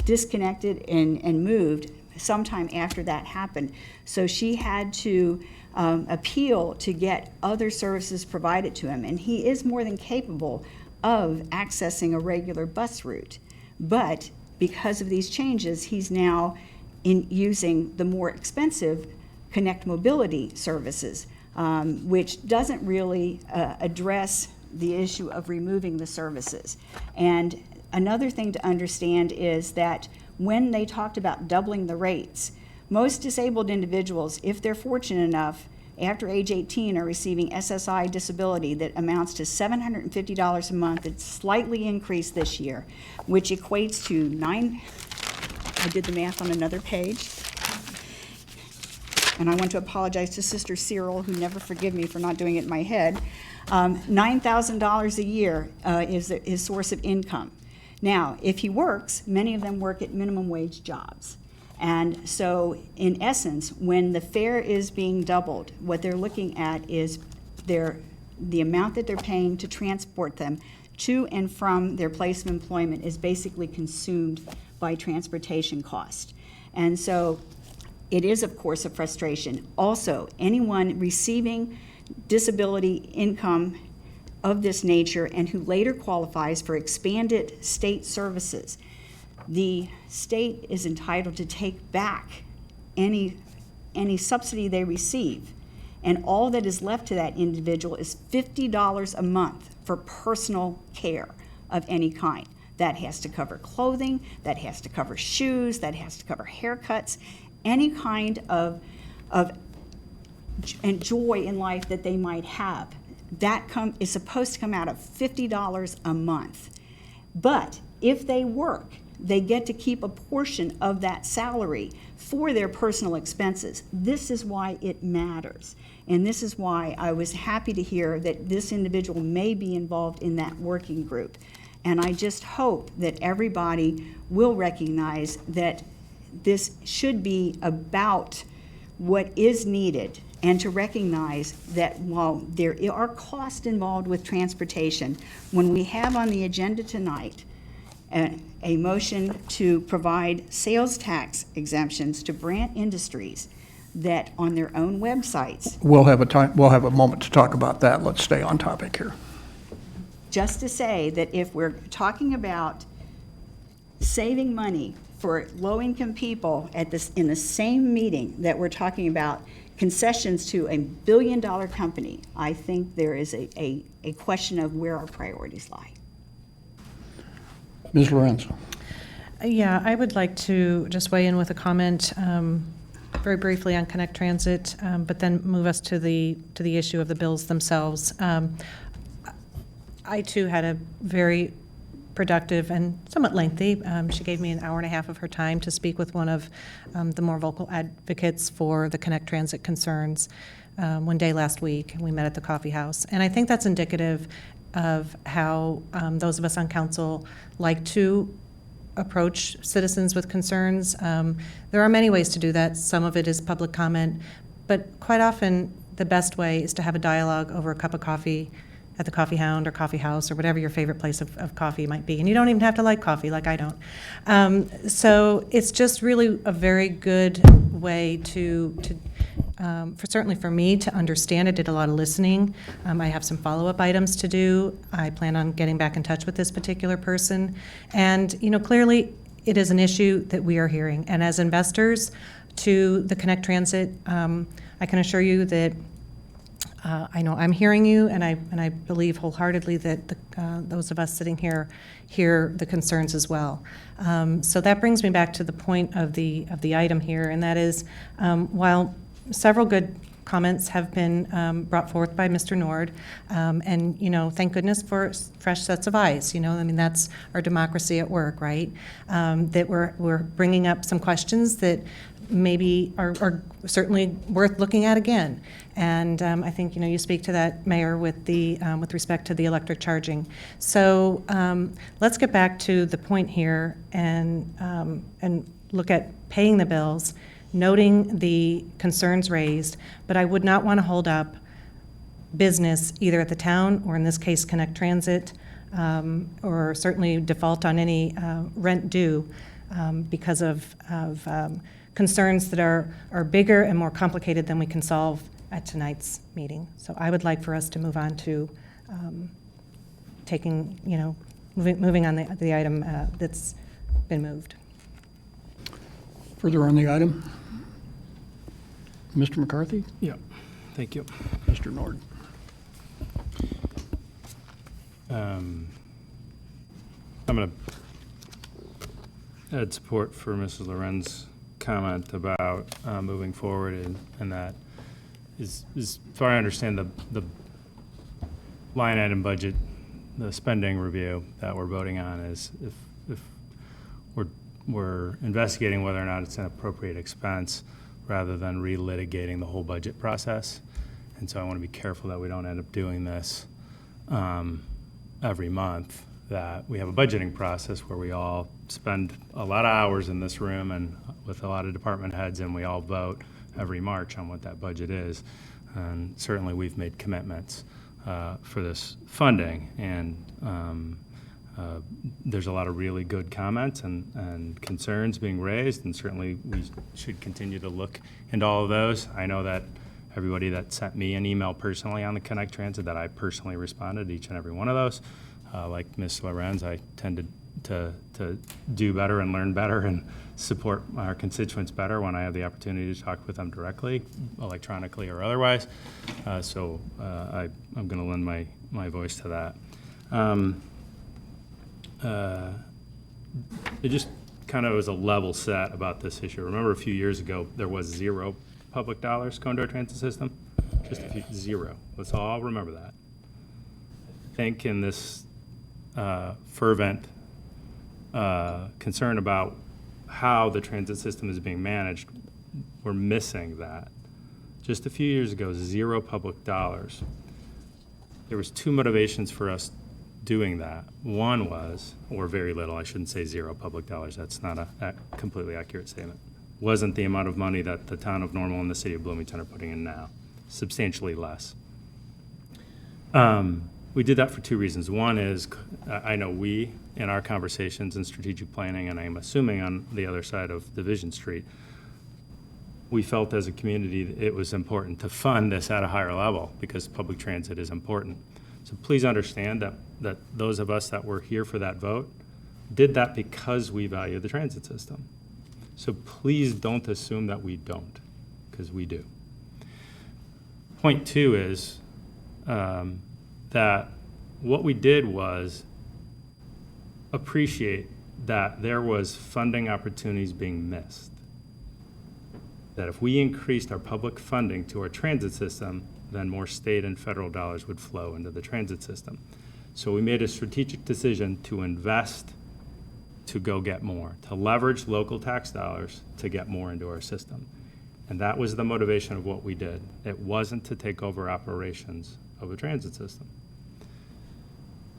disconnected and moved sometime after that happened. So she had to appeal to get other services provided to him, and he is more than capable of accessing a regular bus route. But because of these changes, he's now using the more expensive Connect Mobility services, which doesn't really address the issue of removing the services. And another thing to understand is that when they talked about doubling the rates, most disabled individuals, if they're fortunate enough, after age 18 are receiving SSI disability that amounts to $750 a month. It's slightly increased this year, which equates to I did the math on another page. And I want to apologize to Sister Cyril, who never forgive me for not doing it in my head. $9,000 a year is his source of income. Now, if he works, many of them work at minimum wage jobs. And so, in essence, when the fare is being doubled, what they're looking at is the amount that they're paying to transport them to and from their place of employment is basically consumed by transportation cost. And so, it is, of course, a frustration. Also, anyone receiving disability income of this nature and who later qualifies for expanded state services, the state is entitled to take back any subsidy they receive, and all that is left to that individual is $50 a month for personal care of any kind. That has to cover clothing, that has to cover shoes, that has to cover haircuts, any kind of joy in life that they might have. That is supposed to come out of $50 a month. But if they work, they get to keep a portion of that salary for their personal expenses. This is why it matters. And this is why I was happy to hear that this individual may be involved in that working group. And I just hope that everybody will recognize that this should be about what is needed, and to recognize that while there are costs involved with transportation, when we have on the agenda tonight a motion to provide sales tax exemptions to Brant Industries that on their own websites. We'll have a moment to talk about that. Let's stay on topic here. just to say that if we're talking about saving money for low-income people in the same meeting that we're talking about concessions to a billion-dollar company, I think there is a question of where our priorities lie. Ms. Lorenzo. Yeah, I would like to just weigh in with a comment very briefly on Connect Transit, but then move us to the issue of the bills themselves. I too had a very productive and somewhat lengthy. She gave me an hour and a half of her time to speak with one of the more vocal advocates for the Connect Transit concerns one day last week. We met at the coffee house. And I think that's indicative of how those of us on council like to approach citizens with concerns. There are many ways to do that. Some of it is public comment, but quite often the best way is to have a dialogue over a cup of coffee at the Coffee Hound or Coffee House or whatever your favorite place of coffee might be. And you don't even have to like coffee like I don't. So it's just really a very good way certainly for me to understand. I did a lot of listening. I have some follow-up items to do. I plan on getting back in touch with this particular person. And, clearly it is an issue that we are hearing. And as investors to the Connect Transit, I can assure you that I know I'm hearing you, and I believe wholeheartedly that those of us sitting here hear the concerns as well. So that brings me back to the point of the item here, and that is, while several good comments have been brought forth by Mr. Nord, and thank goodness for fresh sets of eyes. That's our democracy at work, right? That we're bringing up some questions that maybe are certainly worth looking at again. And I think you speak to that, Mayor, with respect to the electric charging. So let's get back to the point here and look at paying the bills, noting the concerns raised, but I would not want to hold up business either at the town or in this case Connect Transit, or certainly default on any rent due because of concerns that are bigger and more complicated than we can solve at tonight's meeting. So I would like for us to move on to moving on the item that's been moved. Further on the item? Mr. McCarthy? Yeah, thank you. Mr. Nord? I'm going to add support for Mrs. Loren's comment about moving forward, and that is, as far as I understand, the line item budget, the spending review that we're voting on is if we're investigating whether or not it's an appropriate expense rather than relitigating the whole budget process. And so I want to be careful that we don't end up doing this every month, that we have a budgeting process where we all spend a lot of hours in this room and with a lot of department heads, and we all vote every March on what that budget is. And certainly we've made commitments for this funding, and there's a lot of really good comments and concerns being raised, and certainly we should continue to look into all of those. I know that everybody that sent me an email personally on the Connect Transit, that I personally responded to each and every one of those. Like Ms. Lorenz, I tend to do better and learn better and support our constituents better when I have the opportunity to talk with them directly, electronically or otherwise. So I'm going to lend my voice to that. It just kind of was a level set about this issue. Remember a few years ago, there was zero public dollars going to our transit system? Just zero. Let's all remember that. I think in this fervent concern about how the transit system is being managed, we're missing that. Just a few years ago, zero public dollars. There was two motivations for us doing that. One was, or very little, I shouldn't say zero public dollars, that's not a completely accurate statement, wasn't the amount of money that the town of Normal and the city of Bloomington are putting in now, substantially less. We did that for two reasons. One is, I know we, in our conversations in strategic planning, and I'm assuming on the other side of Division Street, we felt as a community that it was important to fund this at a higher level because public transit is important. So please understand that those of us that were here for that vote did that because we value the transit system. So please don't assume that we don't, because we do. Point two is that what we did was appreciate that there was funding opportunities being missed. That if we increased our public funding to our transit system, then more state and federal dollars would flow into the transit system. So we made a strategic decision to invest to go get more, to leverage local tax dollars to get more into our system. And that was the motivation of what we did. It wasn't to take over operations of a transit system.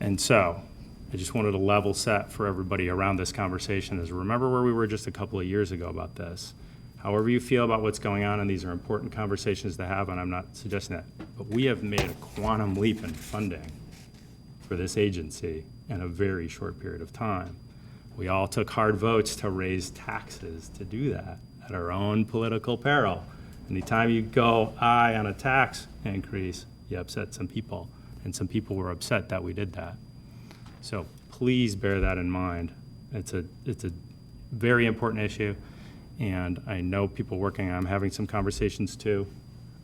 And so I just wanted to level set for everybody around this conversation is remember where we were just a couple of years ago about this. However you feel about what's going on, and these are important conversations to have, and I'm not suggesting that, but we have made a quantum leap in funding for this agency in a very short period of time. We all took hard votes to raise taxes to do that at our own political peril. Anytime you go aye on a tax increase, you upset some people, and some people were upset that we did that. So please bear that in mind. It's a very important issue, and I know people working on, I'm having some conversations too.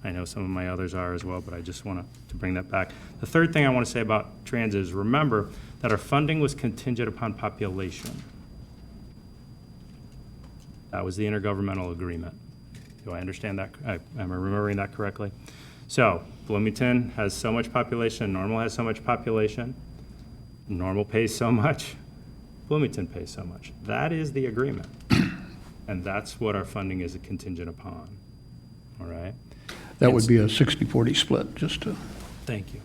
I know some of my others are as well, but I just want to bring that back. The third thing I want to say about transit is remember that our funding was contingent upon population. That was the intergovernmental agreement. Do I understand that? Am I remembering that correctly? So Bloomington has so much population, Normal has so much population, Normal pays so much, Bloomington pays so much. That is the agreement. And that's what our funding is contingent upon, all right? That would be a 60-40 split, just to. Thank you.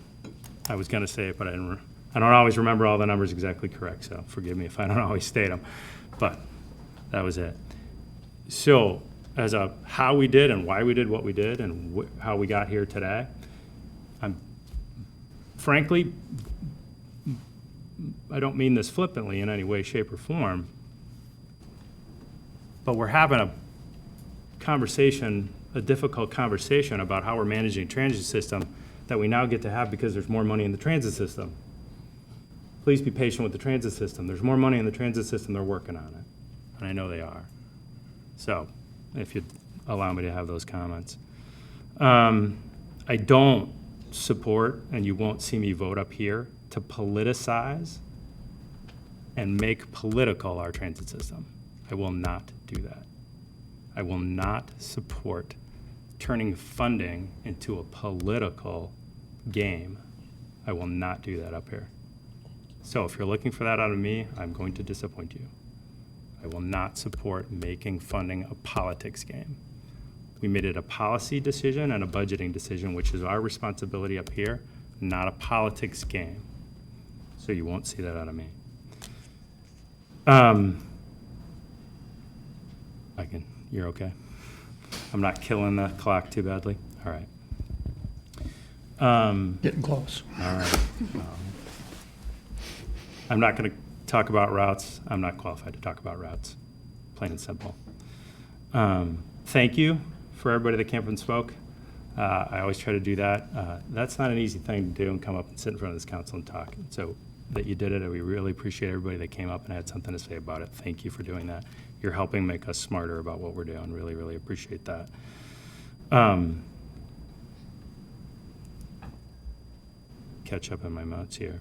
I was going to say it, but I don't always remember all the numbers exactly correct, so forgive me if I don't always state them. But that was it. So as a how we did and why we did what we did and how we got here today, I'm frankly, I don't mean this flippantly in any way, shape, or form, but we're having a conversation, a difficult conversation about how we're managing transit system that we now get to have because there's more money in the transit system. Please be patient with the transit system. There's more money in the transit system, they're working on it. And I know they are. So if you'd allow me to have those comments. I don't support, and you won't see me vote up here, to politicize and make political our transit system. I will not do that. I will not support turning funding into a political game. I will not do that up here. So if you're looking for that out of me, I'm going to disappoint you. I will not support making funding a politics game. We made it a policy decision and a budgeting decision, which is our responsibility up here, not a politics game. So you won't see that out of me. You're okay? I'm not killing the clock too badly? All right. Getting close. All right. I'm not going to talk about routes. I'm not qualified to talk about routes, plain and simple. Thank you for everybody that came up and spoke. I always try to do that. That's not an easy thing to do and come up and sit in front of this council and talk. So that you did it, and we really appreciate everybody that came up and had something to say about it. Thank you for doing that. You're helping make us smarter about what we're doing. Really, really appreciate that. Catch up in my notes here.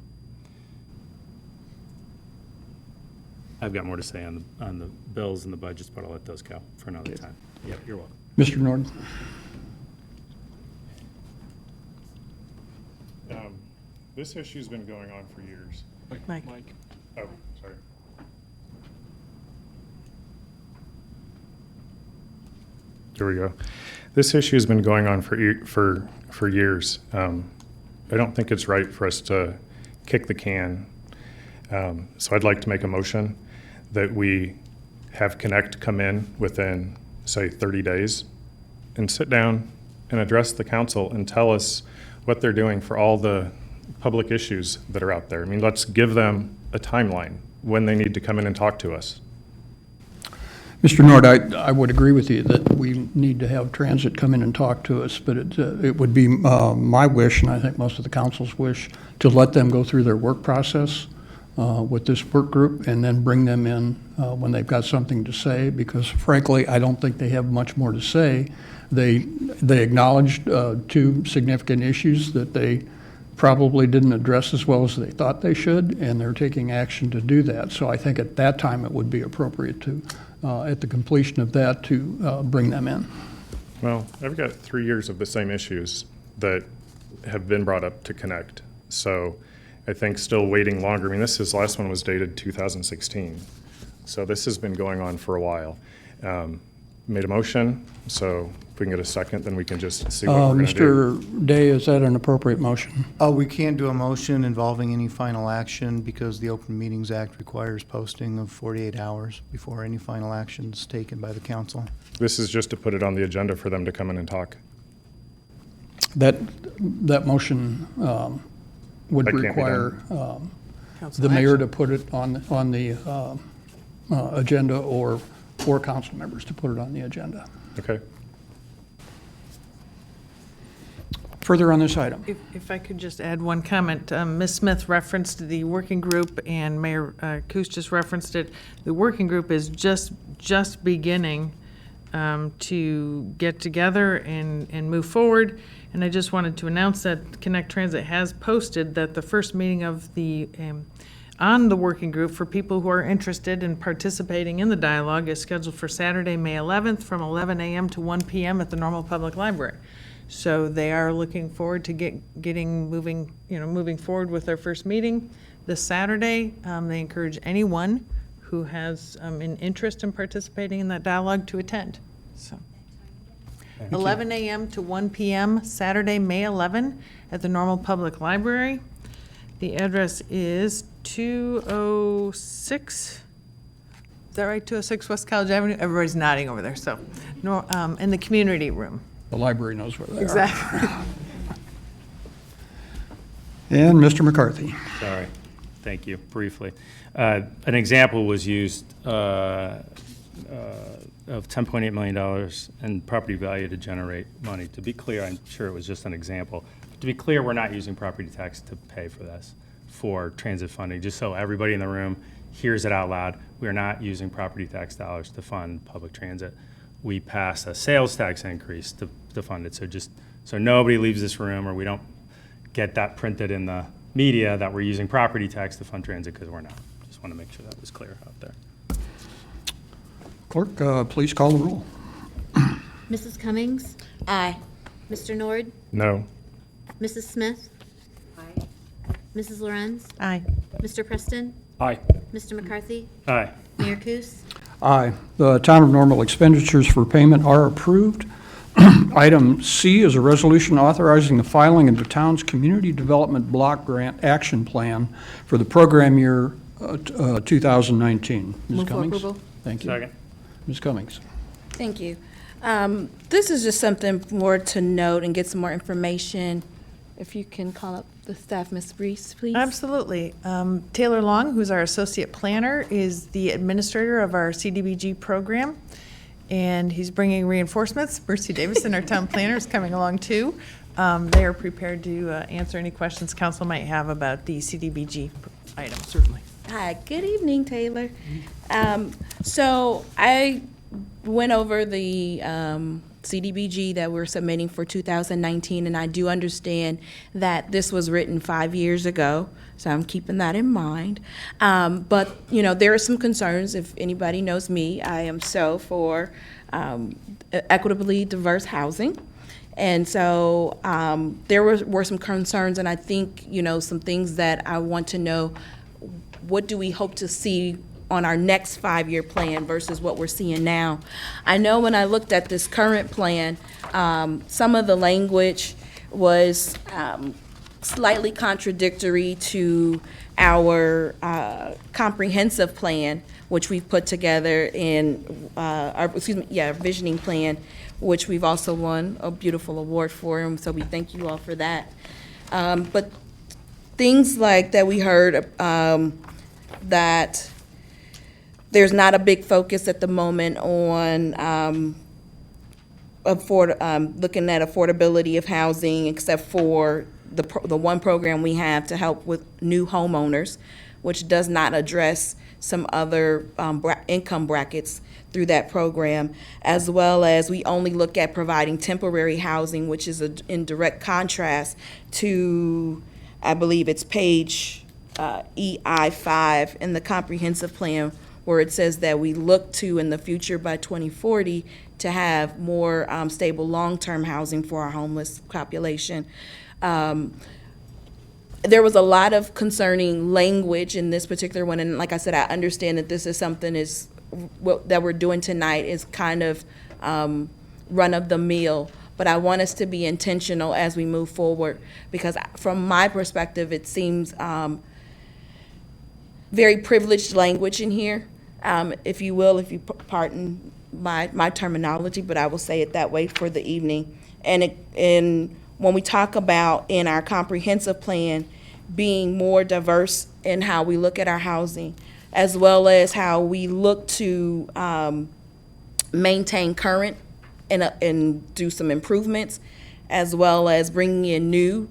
I've got more to say on the bills and the budgets, but I'll let those go for another time. Yep, you're welcome. Mr. Norton? This issue's been going on for years. Mike. Oh, sorry. There we go. This issue has been going on for years. I don't think it's right for us to kick the can. So I'd like to make a motion that we have Connect come in within, say, 30 days and sit down and address the council and tell us what they're doing for all the public issues that are out there. I mean, let's give them a timeline when they need to come in and talk to us. Mr. Nord, I would agree with you that we need to have transit come in and talk to us, but it would be my wish, and I think most of the council's wish, to let them go through their work process with this work group and then bring them in when they've got something to say, because frankly, I don't think they have much more to say. They acknowledged two significant issues that they probably didn't address as well as they thought they should, and they're taking action to do that. So I think at that time it would be appropriate to, at the completion of that, to bring them in. Well, I've got 3 years of the same issues that have been brought up to connect. So I think still waiting longer. I mean, his last one was dated 2016. So this has been going on for a while. Made a motion, so if we can get a second, then we can just see what we're going to do. Mr. Day, is that an appropriate motion? We can't do a motion involving any final action because the Open Meetings Act requires posting of 48 hours before any final action is taken by the council. This is just to put it on the agenda for them to come in and talk. That motion would That can't be require the mayor to put it on the agenda, or for council members to put it on the agenda. Okay. Further on this item? If I could just add one comment. Ms. Smith referenced the working group, and Mayor Coos just referenced it. The working group is just beginning to get together and move forward. And I just wanted to announce that Connect Transit has posted that the first meeting of the on the working group for people who are interested in participating in the dialogue is scheduled for Saturday, May 11th from 11 a.m. to 1 p.m. at the Normal Public Library. So they are looking forward to moving forward with their first meeting this Saturday. They encourage anyone who has an interest in participating in that dialogue to attend. So 11 a.m. to 1 p.m. Saturday, May 11 at the Normal Public Library. The address is 206, is that right, 206 West College Avenue? Everybody's nodding over there, so, in the community room. The library knows where they are. Exactly. And Mr. McCarthy. Sorry. Thank you. Briefly. An example was used of $10.8 million in property value to generate money. To be clear, I'm sure it was just an example. To be clear, we're not using property tax to pay for this, for transit funding, just so everybody in the room hears it out loud. We are not using property tax dollars to fund public transit. We pass a sales tax increase to fund it. So nobody leaves this room, or we don't get that printed in the media that we're using property tax to fund transit, because we're not. Just want to make sure that was clear out there. Clerk, please call the roll. Mrs. Cummings? Aye. Mr. Nord? No. Mrs. Smith? Aye. Mrs. Lorenz? Aye. Mr. Preston? Aye. Mr. McCarthy? Aye. Mayor Coos? Aye. The town of Normal expenditures for payment are approved. Item C is a resolution authorizing the filing of the town's Community Development Block Grant Action Plan for the program year 2019. Ms. Move for Cummings? approval. Thank you. Second. Ms. Cummings? Thank you. This is just something more to note and get some more information. If you can call up the staff, Ms. Reese, please. Absolutely. Taylor Long, who's our associate planner, is the administrator of our CDBG program, and he's bringing reinforcements. Mercy Davison, our town planner, is coming along too. They are prepared to answer any questions council might have about the CDBG item. Certainly. Hi, good evening, Taylor. So I went over the CDBG that we're submitting for 2019, and I do understand that this was written 5 years ago, so I'm keeping that in mind. But, there are some concerns. If anybody knows me, I am so for equitably diverse housing. And so there were some concerns, and I think, some things that I want to know. What do we hope to see on our next 5-year plan versus what we're seeing now? I know when I looked at this current plan, some of the language was slightly contradictory to our comprehensive plan, which we've put together in our visioning plan, which we've also won a beautiful award for, and so we thank you all for that. But things like that we heard that there's not a big focus at the moment on looking at affordability of housing, except for the one program we have to help with new homeowners, which does not address some other income brackets through that program, as well as we only look at providing temporary housing, which is in direct contrast to, I believe it's page EI5 in the comprehensive plan, where it says that we look to in the future by 2040 to have more stable long-term housing for our homeless population. There was a lot of concerning language in this particular one, and like I said, I understand that this is something that we're doing tonight is kind of run-of-the-mill, but I want us to be intentional as we move forward, because from my perspective, it seems very privileged language in here, if you will, if you pardon my terminology, but I will say it that way for the evening. And when we talk about in our comprehensive plan being more diverse in how we look at our housing, as well as how we look to maintain current and do some improvements, as well as bringing in new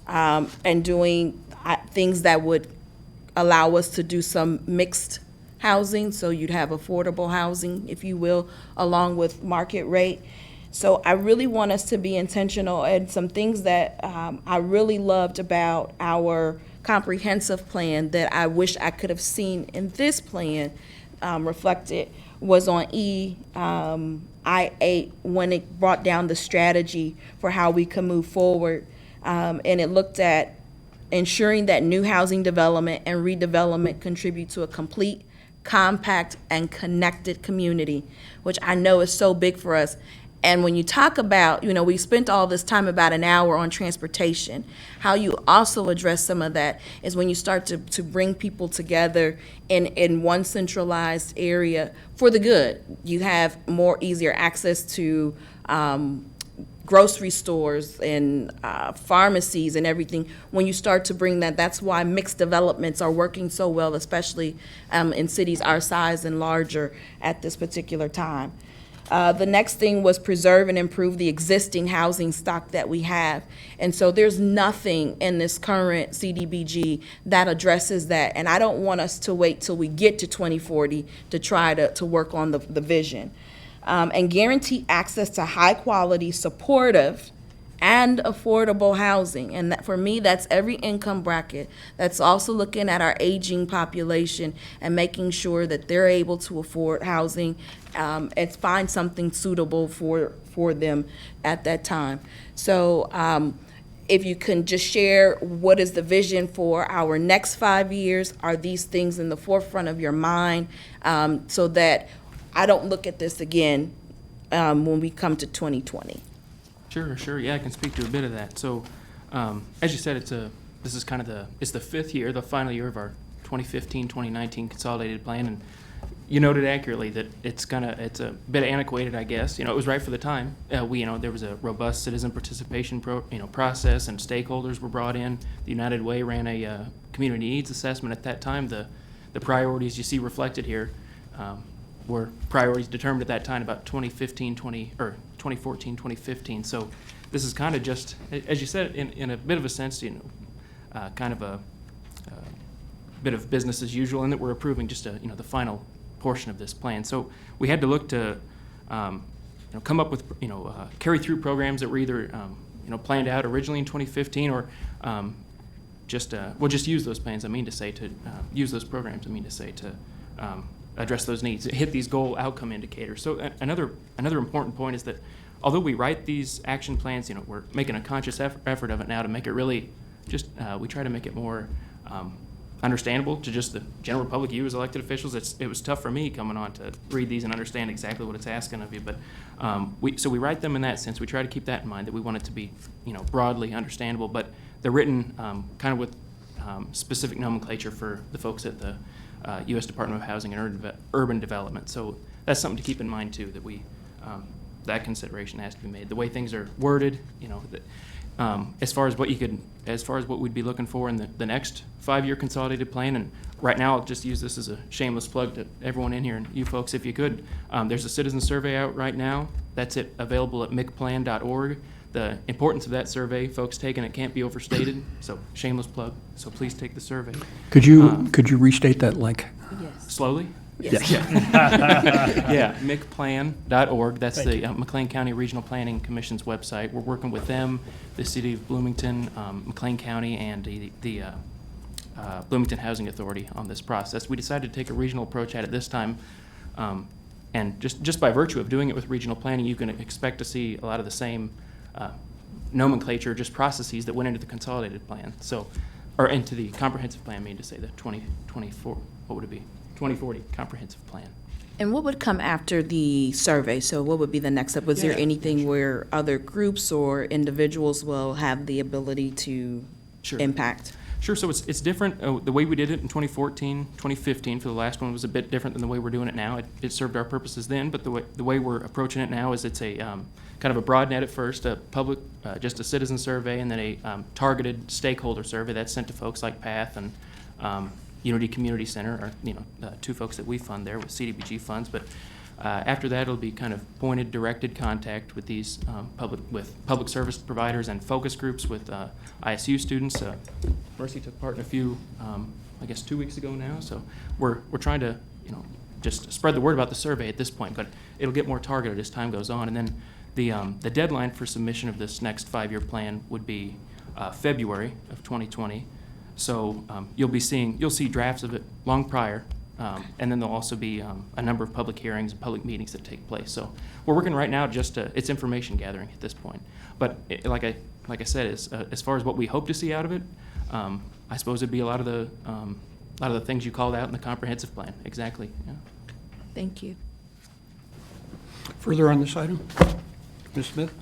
and doing things that would allow us to do some mixed housing, so you'd have affordable housing, if you will, along with market rate. So I really want us to be intentional, and some things that I really loved about our comprehensive plan that I wish I could have seen in this plan reflected was on I8, when it brought down the strategy for how we can move forward, and it looked at ensuring that new housing development and redevelopment contribute to a complete, compact, and connected community, which I know is so big for us. And when you talk about, we spent all this time, about an hour, on transportation. How you also address some of that is when you start to bring people together in one centralized area for the good. You have easier access to grocery stores and pharmacies and everything. When you start to bring that's why mixed developments are working so well, especially in cities our size and larger at this particular time. The next thing was preserve and improve the existing housing stock that we have. And so there's nothing in this current CDBG that addresses that. And I don't want us to wait till we get to 2040 to try to work on the vision. And guarantee access to high-quality, supportive, and affordable housing. And that, for me, that's every income bracket. That's also looking at our aging population and making sure that they're able to afford housing and find something suitable for them at that time. So if you can just share what is the vision for our next 5 years, are these things in the forefront of your mind, so that I don't look at this again when we come to 2020. Sure. Yeah, I can speak to a bit of that. So, as you said, this is kind of it's the fifth year, the final year of our 2015-2019 consolidated plan, and you noted accurately that it's a bit antiquated, I guess. It was right for the time. There was a robust citizen participation process, and stakeholders were brought in. The United Way ran a community needs assessment at that time. The priorities you see reflected here were priorities determined at that time about 2014, 2015. So this is kind of just, as you said, in a bit of a sense, kind of a bit of business as usual, in that we're approving just the final portion of this plan. So we had to look to come up with carry through programs that were either planned out originally in 2015, or just use those plans. Use those programs. To address those needs, hit these goal outcome indicators. So another important point is that although we write these action plans, we're making a conscious effort of it now to make it really we try to make it more understandable to just the general public, you as elected officials. It was tough for me coming on to read these and understand exactly what it's asking of you, but we write them in that sense. We try to keep that in mind, that we want it to be broadly understandable, but they're written kind of with specific nomenclature for the folks at the U.S. Department of Housing and Urban Development. So that's something to keep in mind too, that that consideration has to be made. The way things are worded, as far as what we'd be looking for in the next 5-year consolidated plan, and right now, I'll just use this as a shameless plug to everyone in here and you folks, if you could. There's a citizen survey out right now. That's available at mcplan.org. The importance of that survey, folks taking it can't be overstated. So shameless plug. So please take the survey. Could you restate that link? Slowly? Yes. Yeah, mcplan.org. That's the McLean County Regional Planning Commission's website. We're working with them, the City of Bloomington, McLean County, and the Bloomington Housing Authority on this process. We decided to take a regional approach at it this time, and just by virtue of doing it with regional planning, you can expect to see a lot of the same nomenclature, just processes that went into the consolidated plan. So, or into the comprehensive plan, I mean to say the 2024, what would it be? 2040 comprehensive plan. And what would come after the survey? So what would be the next step? Was there anything where other groups or individuals will have the ability to impact? Sure, so it's different. The way we did it in 2014, 2015 for the last one was a bit different than the way we're doing it now. It served our purposes then, but the way we're approaching it now is it's a kind of a broad net at first, a public, just a citizen survey, and then a targeted stakeholder survey that's sent to folks like PATH and Unity Community Center, or two folks that we fund there with CDBG funds. But after that, it'll be kind of pointed, directed contact with these public service providers and focus groups with ISU students. Mercy took part in a few, I guess 2 weeks ago now. So we're trying to just spread the word about the survey at this point, but it'll get more targeted as time goes on. And then the deadline for submission of this next 5-year plan would be February of 2020. So you'll see drafts of it long prior, and then there'll also be a number of public hearings and public meetings that take place. So we're working right now it's information gathering at this point. But like I said, as far as what we hope to see out of it, I suppose it'd be a lot of the things you called out in the comprehensive plan. Exactly. Yeah. Thank you. Further on this item? Ms. Smith?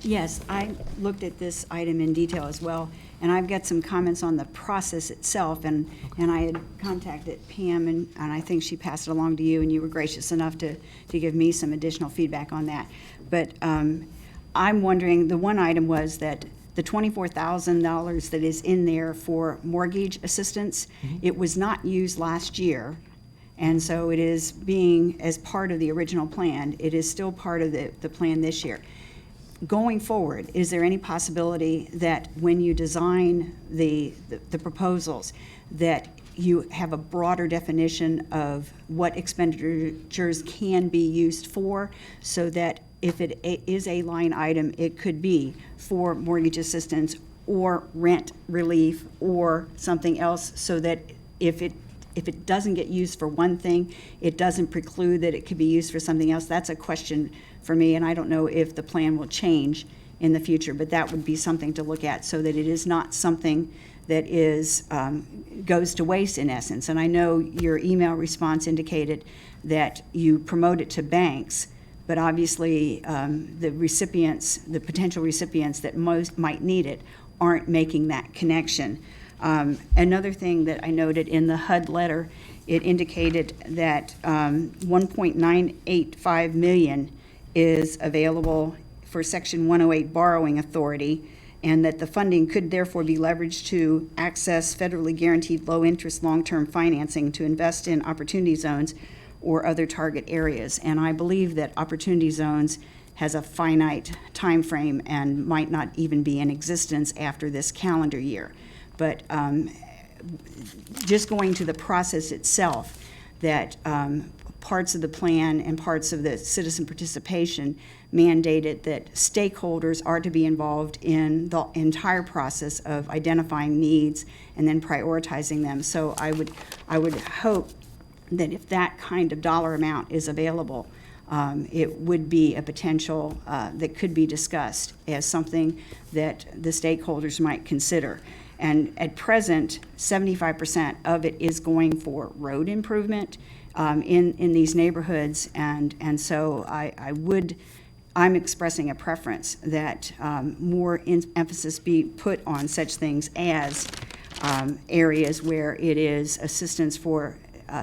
Yes, I looked at this item in detail as well, and I've got some comments on the process itself, and I had contacted Pam, and I think she passed it along to you, and you were gracious enough to give me some additional feedback on that. But I'm wondering, the one item was that the $24,000 that is in there for mortgage assistance, it was not used last year, and so it is being, as part of the original plan, it is still part of the plan this year. Going forward, is there any possibility that when you design the proposals, that you have a broader definition of what expenditures can be used for, so that if it is a line item, it could be for mortgage assistance or rent relief or something else, so that if it doesn't get used for one thing, it doesn't preclude that it could be used for something else? That's a question for me, and I don't know if the plan will change in the future, but that would be something to look at, so that it is not something that goes to waste in essence. And I know your email response indicated that you promote it to banks, but obviously the potential recipients that most might need it aren't making that connection. Another thing that I noted in the HUD letter, it indicated that $1.985 million is available for Section 108 borrowing authority, and that the funding could therefore be leveraged to access federally guaranteed low-interest long-term financing to invest in opportunity zones or other target areas. And I believe that opportunity zones has a finite time frame and might not even be in existence after this calendar year. But just going to the process itself, that parts of the plan and parts of the citizen participation mandated that stakeholders are to be involved in the entire process of identifying needs and then prioritizing them. So I would hope that if that kind of dollar amount is available, it would be a potential that could be discussed as something that the stakeholders might consider. And at present, 75% of it is going for road improvement in these neighborhoods, and so I'm expressing a preference that more emphasis be put on such things as areas where it is assistance for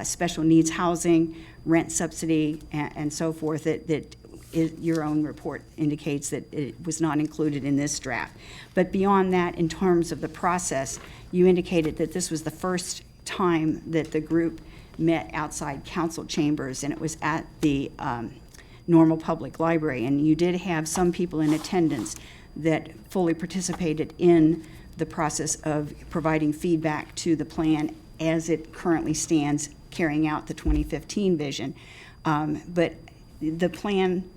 special needs housing, rent subsidy, and so forth, that your own report indicates that it was not included in this draft. But beyond that, in terms of the process, you indicated that this was the first time that the group met outside council chambers, and it was at the Normal Public Library. And you did have some people in attendance that fully participated in the process of providing feedback to the plan as it currently stands, carrying out the 2015 vision. But the plan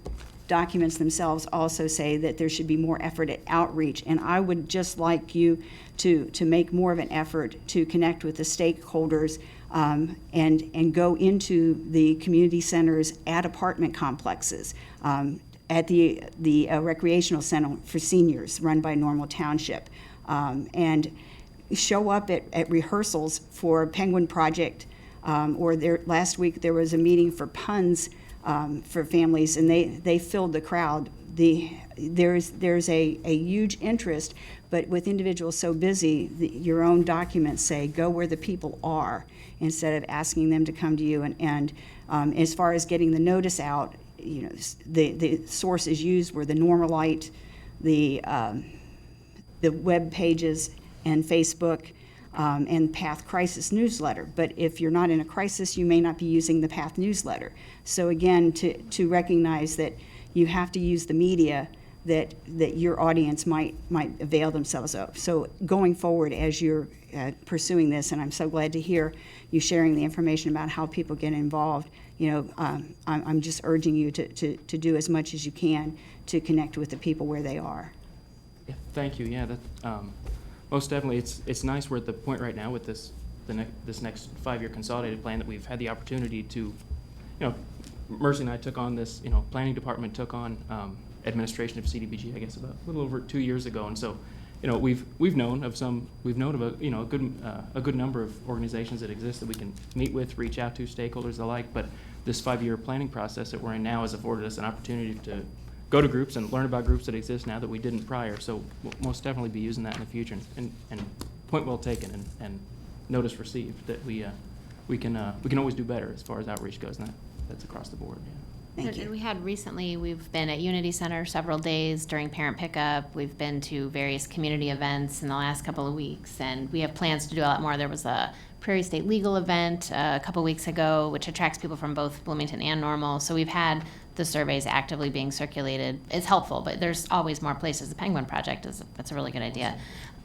documents themselves also say that there should be more effort at outreach, and I would just like you to make more of an effort to connect with the stakeholders and go into the community centers at apartment complexes, at the recreational center for seniors run by Normal Township, and show up at rehearsals for Penguin Project, or last week there was a meeting for puns for families, and they filled the crowd. There's a huge interest, but with individuals so busy, your own documents say go where the people are instead of asking them to come to you. And as far as getting the notice out, you know, the sources used were the Normalite, the web pages, and Facebook, and Path Crisis newsletter. But if you're not in a crisis, you may not be using the Path newsletter. So again, to recognize that you have to use the media that your audience might avail themselves of. So going forward, as you're pursuing this, and I'm so glad to hear you sharing the information about how people get involved, you know, I'm just urging you to do as much as you can to connect with the people where they are. Yeah, thank you. Yeah, that most definitely. It's nice we're at the point right now with this next 5-year consolidated plan that we've had the opportunity to, you know, Mercy and I took on this. You know, planning department took on administration of CDBG, I guess, about a little over 2 years ago, and so, you know, we've known of a good number of organizations that exist that we can meet with, reach out to, stakeholders alike. But this 5-year planning process that we're in now has afforded us an opportunity to go to groups and learn about groups that exist now that we didn't prior. So we'll most definitely be using that in the future. And point well taken, and notice received that we can always do better as far as outreach goes, and that's across the board. Yeah. Thank you. And we had recently, we've been at Unity Center several days during parent pickup. We've been to various community events in the last couple of weeks, and we have plans to do a lot more. There was a Prairie State Legal event a couple weeks ago, which attracts people from both Bloomington and Normal. So we've had the surveys actively being circulated. It's helpful, but there's always more places. The Penguin Project that's a really good idea.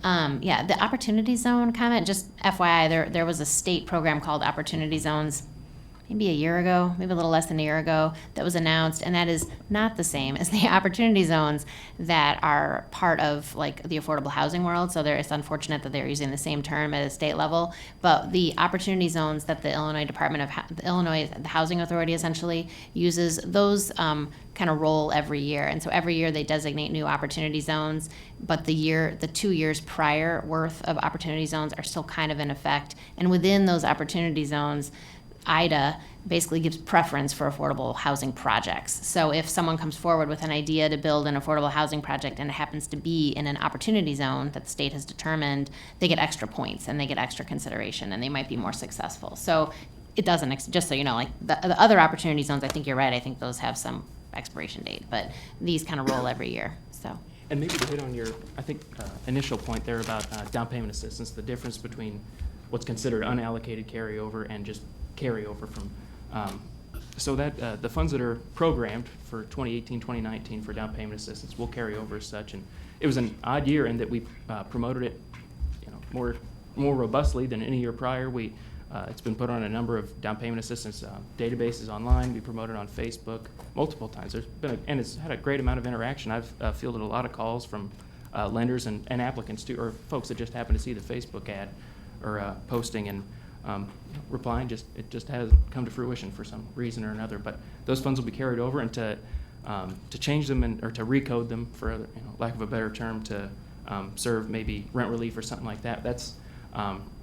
Yeah, the Opportunity Zone comment, just FYI, there was a state program called Opportunity Zones maybe a year ago, maybe a little less than a year ago, that was announced, and that is not the same as the opportunity zones that are part of like the affordable housing world. So it's unfortunate that they're using the same term at a state level, but the opportunity zones that the Illinois the Housing Authority essentially uses, those kind of roll every year, and so every year they designate new opportunity zones, but the 2 years prior worth of opportunity zones are still kind of in effect, and within those opportunity zones, IDA basically gives preference for affordable housing projects. So if someone comes forward with an idea to build an affordable housing project and it happens to be in an opportunity zone that the state has determined, they get extra points and they get extra consideration and they might be more successful. So it doesn't, just so you know, like the other opportunity zones, I think you're right, I think those have some expiration date, but these kind of roll every year, so. And maybe to hit on your, I think, initial point there about down payment assistance, the difference between what's considered unallocated carryover and just carryover from, so that the funds that are programmed for 2018, 2019 for down payment assistance will carry over as such. And it was an odd year in that we promoted it, you know, more robustly than any year prior. It's been put on a number of down payment assistance databases online. We promoted on Facebook multiple times. And it's had a great amount of interaction. I've fielded a lot of calls from lenders and applicants too, or folks that just happen to see the Facebook ad or posting and replying. It just has come to fruition for some reason or another. But those funds will be carried over, and to change them or to recode them, for other, lack of a better term, to serve maybe rent relief or something like that. That's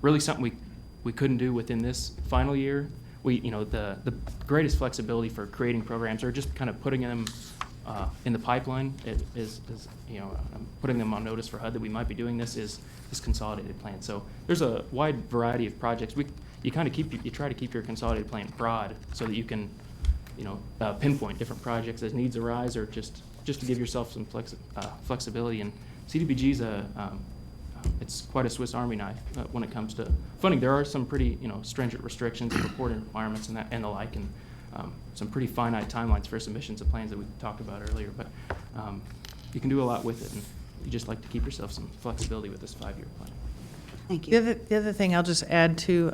really something we couldn't do within this final year. The greatest flexibility for creating programs or just kind of putting them in the pipeline is putting them on notice for HUD that we might be doing this consolidated plan. So there's a wide variety of projects. You try to keep your consolidated plan broad so that you can pinpoint different projects as needs arise, or just to give yourself some flexibility. And CDBG is it's quite a Swiss Army knife when it comes to funding. There are some pretty, stringent restrictions and reporting requirements and the like, and some pretty finite timelines for submissions of plans that we talked about earlier. But you can do a lot with it, and you just like to keep yourself some flexibility with this 5-year plan. Thank you. The other thing I'll just add to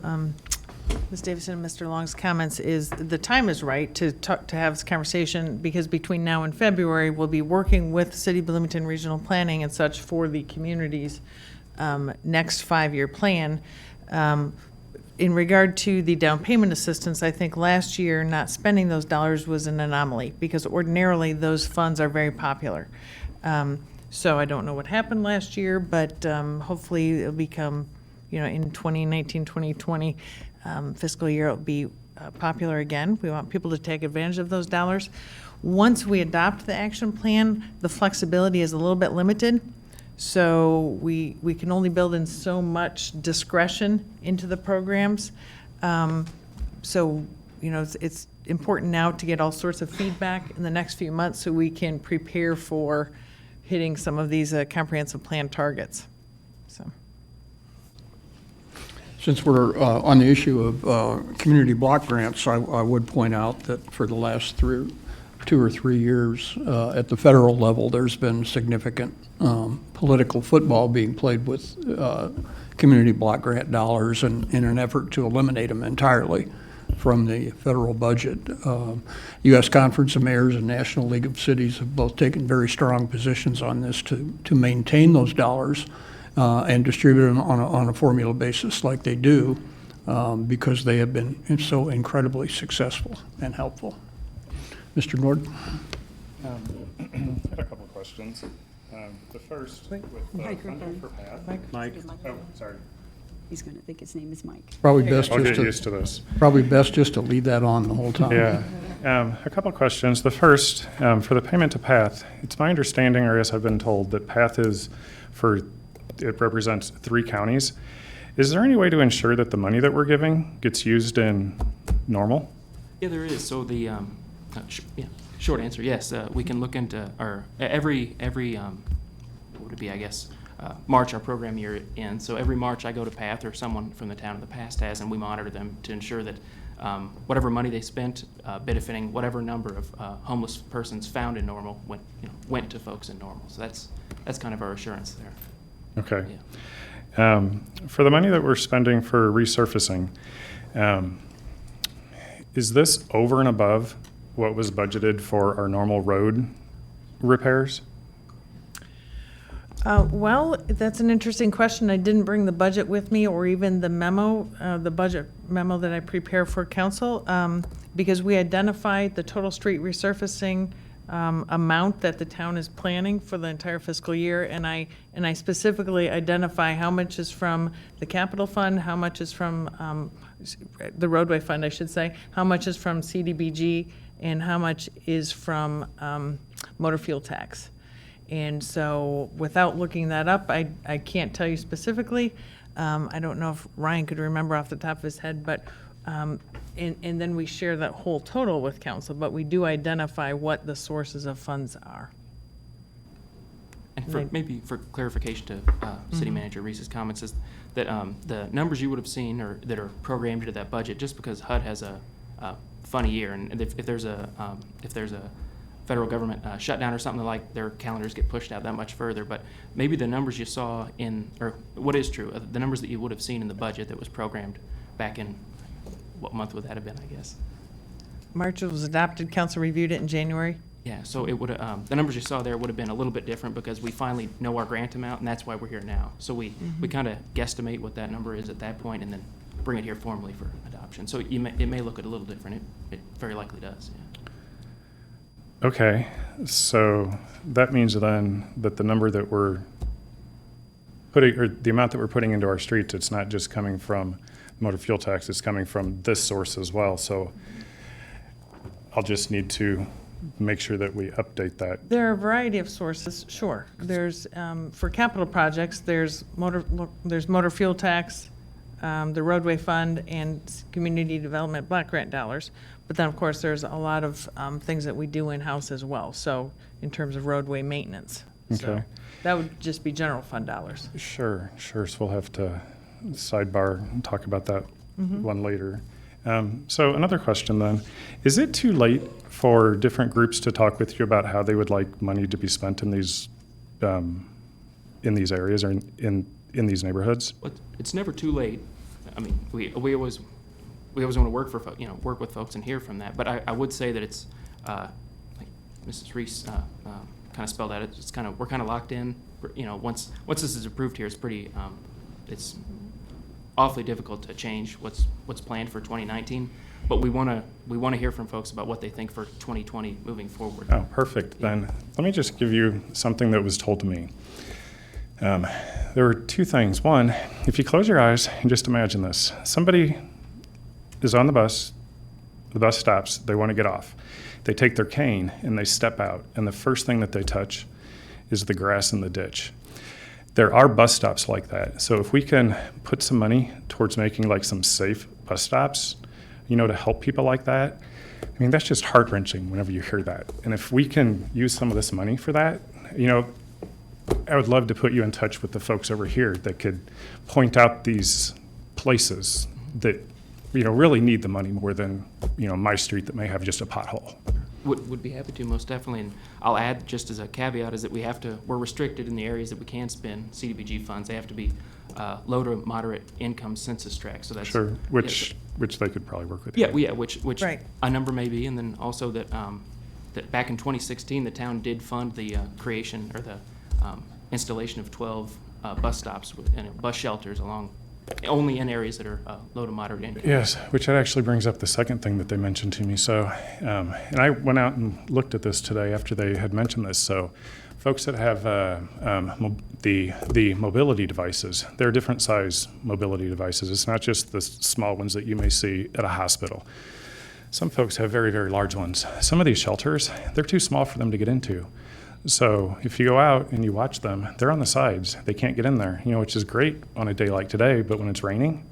Ms. Davison and Mr. Long's comments is the time is right to have this conversation, because between now and February, we'll be working with City of Bloomington Regional Planning and such for the community's next 5-year plan. In regard to the down payment assistance, I think last year not spending those dollars was an anomaly, because ordinarily those funds are very popular. So I don't know what happened last year, but hopefully it'll become, in 2019, 2020 fiscal year, it'll be popular again. We want people to take advantage of those dollars. Once we adopt the action plan, the flexibility is a little bit limited. So we can only build in so much discretion into the programs. So, it's important now to get all sorts of feedback in the next few months so we can prepare for hitting some of these comprehensive plan targets. So. Since we're on the issue of community block grants, I would point out that for the last 2 or 3 years at the federal level, there's been significant political football being played with community block grant dollars in an effort to eliminate them entirely from the federal budget. U.S. Conference of Mayors and National League of Cities have both taken very strong positions on this to maintain those dollars and distribute them on a formula basis like they do, because they have been so incredibly successful and helpful. Mr. Nord? I had a couple of questions. The first, with funding for PATH. Mike. Oh, sorry. He's going to think his name is Mike. Probably best I'll just get used to this. Probably best just to leave that on the whole time. Yeah. A couple of questions. The first, for the payment to PATH, it's my understanding, or yes, I've been told, that PATH it represents 3 counties. Is there any way to ensure that the money that we're giving gets used in Normal? Yeah, there is. So the short answer, yes. We can look into our every what would it be? I guess March our program year ends. So every March I go to PATH, or someone from the town of the past has, and we monitor them to ensure that whatever money they spent benefiting whatever number of homeless persons found in Normal went to folks in Normal. So that's kind of our assurance there. Okay. Yeah. For the money that we're spending for resurfacing, is this over and above what was budgeted for our normal road repairs? Well, that's an interesting question. I didn't bring the budget with me, or even the memo, the budget memo that I prepare for council, because we identified the total street resurfacing amount that the town is planning for the entire fiscal year, and I specifically identify how much is from the capital fund, how much is from the roadway fund, I should say, how much is from CDBG, and how much is from motor fuel tax. And so without looking that up, I can't tell you specifically. I don't know if Ryan could remember off the top of his head, but and then we share that whole total with council, but we do identify what the sources of funds are. And maybe for clarification to City Manager Reese's comments, is that the numbers you would have seen or that are programmed into that budget, just because HUD has a funny year, and if there's a federal government shutdown or something like, their calendars get pushed out that much further. But maybe the numbers you saw or what is true, the numbers that you would have seen in the budget that was programmed back in, what month would that have been, I guess? March was adopted, council reviewed it in January. Yeah, so it would the numbers you saw there would have been a little bit different, because we finally know our grant amount, and that's why we're here now. So we kind of guesstimate what that number is at that point, and then bring it here formally for adoption. So it may look a little different. It very likely does, yeah. Okay, so that means then that the number that we're putting, or the amount that we're putting into our streets, it's not just coming from motor fuel tax, it's coming from this source as well. So I'll just need to make sure that we update that. There are a variety of sources, sure. There's, for capital projects, there's motor fuel tax, the roadway fund, and community development block grant dollars. But then, of course, there's a lot of things that we do in-house as well. So in terms of roadway maintenance, So Okay. that would just be general fund dollars. Sure. So we'll have to sidebar and talk about that one later. So another question then, is it too late for different groups to talk with you about how they would like money to be spent in these areas or in these neighborhoods? But it's never too late. I mean, we always want to work work with folks and hear from that. But I would say that it's like Mrs. Reese kind of spelled out. It's kind of, we're kind of locked in. Once this is approved here, it's pretty. It's awfully difficult to change what's planned for 2019. But we want to hear from folks about what they think for 2020 moving forward. Oh, perfect. Then let me just give you something that was told to me. There were two things. One, if you close your eyes and just imagine this, somebody is on the bus stops, they want to get off. They take their cane and they step out, and the first thing that they touch is the grass in the ditch. There are bus stops like that. So if we can put some money towards making like some safe bus stops, to help people like that, I mean, that's just heart-wrenching whenever you hear that. And if we can use some of this money for that, I would love to put you in touch with the folks over here that could point out these places that, really need the money more than, my street that may have just a pothole. Would be happy to, most definitely. And I'll add, just as a caveat, is that we're restricted in the areas that we can spend CDBG funds. They have to be low to moderate income census tracts. So that's Sure, which they could probably work with. Which Right. a number may be, and then also that that back in 2016, the town did fund the creation or the installation of 12 bus stops and bus shelters only in areas that are low to moderate income. Yes, which actually brings up the second thing that they mentioned to me. So, and I went out and looked at this today after they had mentioned this. So, folks that have the mobility devices, there are different size mobility devices. It's not just the small ones that you may see at a hospital. Some folks have very, very large ones. Some of these shelters, they're too small for them to get into. So if you go out and you watch them, they're on the sides. They can't get in there, which is great on a day like today, but when it's raining,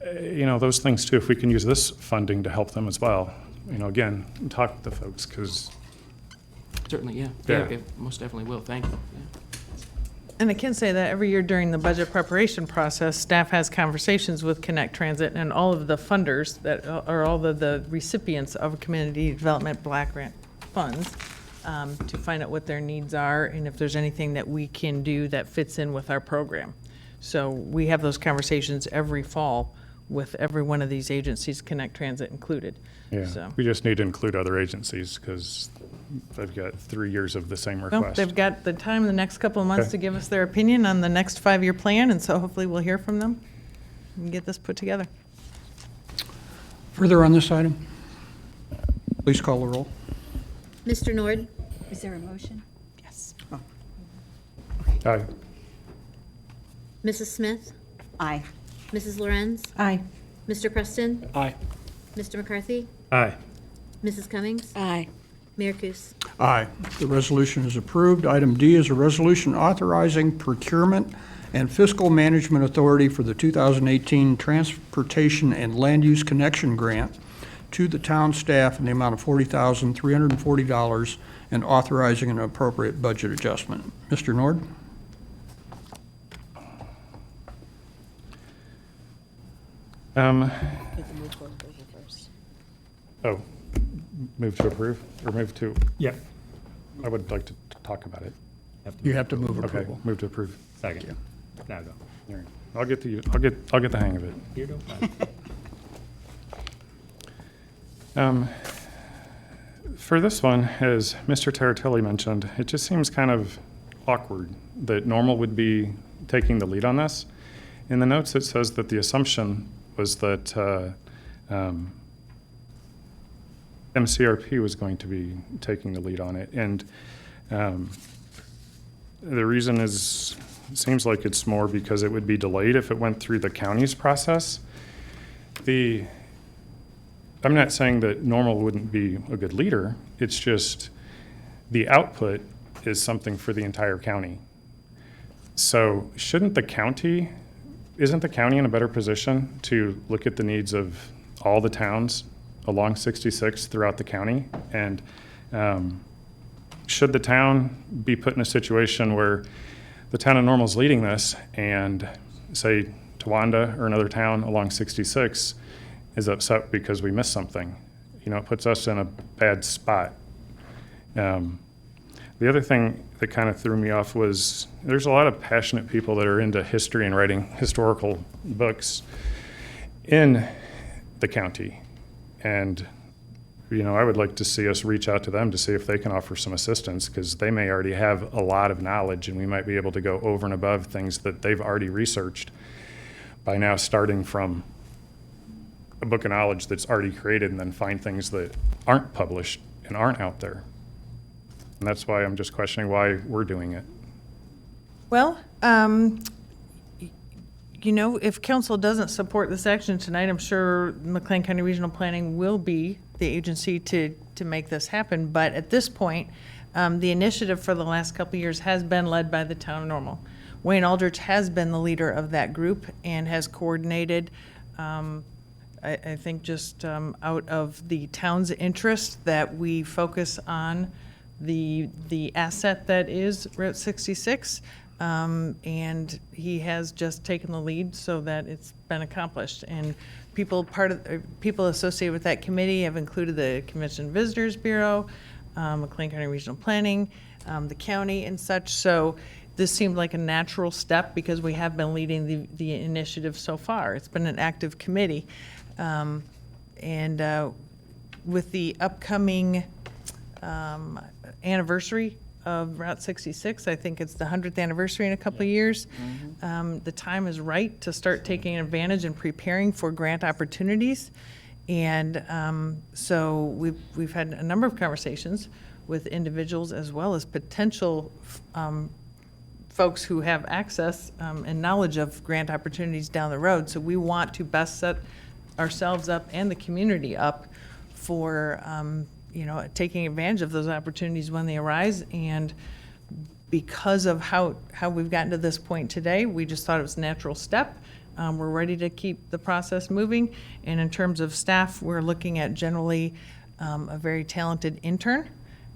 those things too, if we can use this funding to help them as well, again, talk with the folks because. Certainly, yeah. Yeah. Yeah, most definitely will. Thank you. Yeah. And I can say that every year during the budget preparation process, staff has conversations with Connect Transit and all of the funders that are all the recipients of community development block grant funds to find out what their needs are and if there's anything that we can do that fits in with our program. So we have those conversations every fall with every one of these agencies, Connect Transit included. Yeah, So. we just need to include other agencies because they've got 3 years of the same Well, request. they've got the time the next couple of months Okay. to give us their opinion on the next 5-year plan, and so hopefully we'll hear from them and get this put together. Further on this item? Please call the roll. Mr. Nord? Is there a motion? Yes. Aye. Mrs. Smith? Aye. Mrs. Lorenz? Aye. Mr. Preston? Aye. Mr. McCarthy? Aye. Mrs. Cummings? Aye. Mayor Kus? Aye. The resolution is approved. Item D is a resolution authorizing procurement and fiscal management authority for the 2018 Transportation and Land Use Connection Grant to the town staff in the amount of $40,340 and authorizing an appropriate budget adjustment. Mr. Nord? Move to approve or move to? Yeah. I would like to talk about it. You have to move Okay, approval. move to approve. Second. Now go. All right. I'll get the hang of it. You're doing fine. For this one, as Mr. Taratelli mentioned, it just seems kind of awkward that Normal would be taking the lead on this. In the notes, it says that the assumption was that MCRP was going to be taking the lead on it. And the reason is, it seems like it's more because it would be delayed if it went through the county's process. I'm not saying that Normal wouldn't be a good leader. It's just the output is something for the entire county. So isn't the county in a better position to look at the needs of all the towns along 66 throughout the county and should the town be put in a situation where the town of Normal is leading this and say Towanda or another town along 66 is upset because we missed something? It puts us in a bad spot. The other thing that kind of threw me off was there's a lot of passionate people that are into history and writing historical books in the county. And, I would like to see us reach out to them to see if they can offer some assistance, because they may already have a lot of knowledge and we might be able to go over and above things that they've already researched by now starting from a book of knowledge that's already created and then find things that aren't published and aren't out there. And that's why I'm just questioning why we're doing it. Well, if council doesn't support this action tonight, I'm sure McLean County Regional Planning will be the agency to make this happen. But at this point, the initiative for the last couple of years has been led by the town of Normal. Wayne Aldrich has been the leader of that group and has coordinated, I think just out of the town's interest, that we focus on the asset that is Route 66. And he has just taken the lead so that it's been accomplished. And people associated with that committee have included the Commission Visitors Bureau, McLean County Regional Planning, the county and such. So this seemed like a natural step because we have been leading the initiative so far. It's been an active committee. With the upcoming anniversary of Route 66, I think it's the 100th anniversary in a couple of years. The time is right to start taking advantage and preparing for grant opportunities. And so we've had a number of conversations with individuals as well as potential folks who have access and knowledge of grant opportunities down the road. So we want to best set ourselves up and the community up for taking advantage of those opportunities when they arise. And because of how we've gotten to this point today, we just thought it was a natural step. We're ready to keep the process moving. And in terms of staff, we're looking at generally a very talented intern.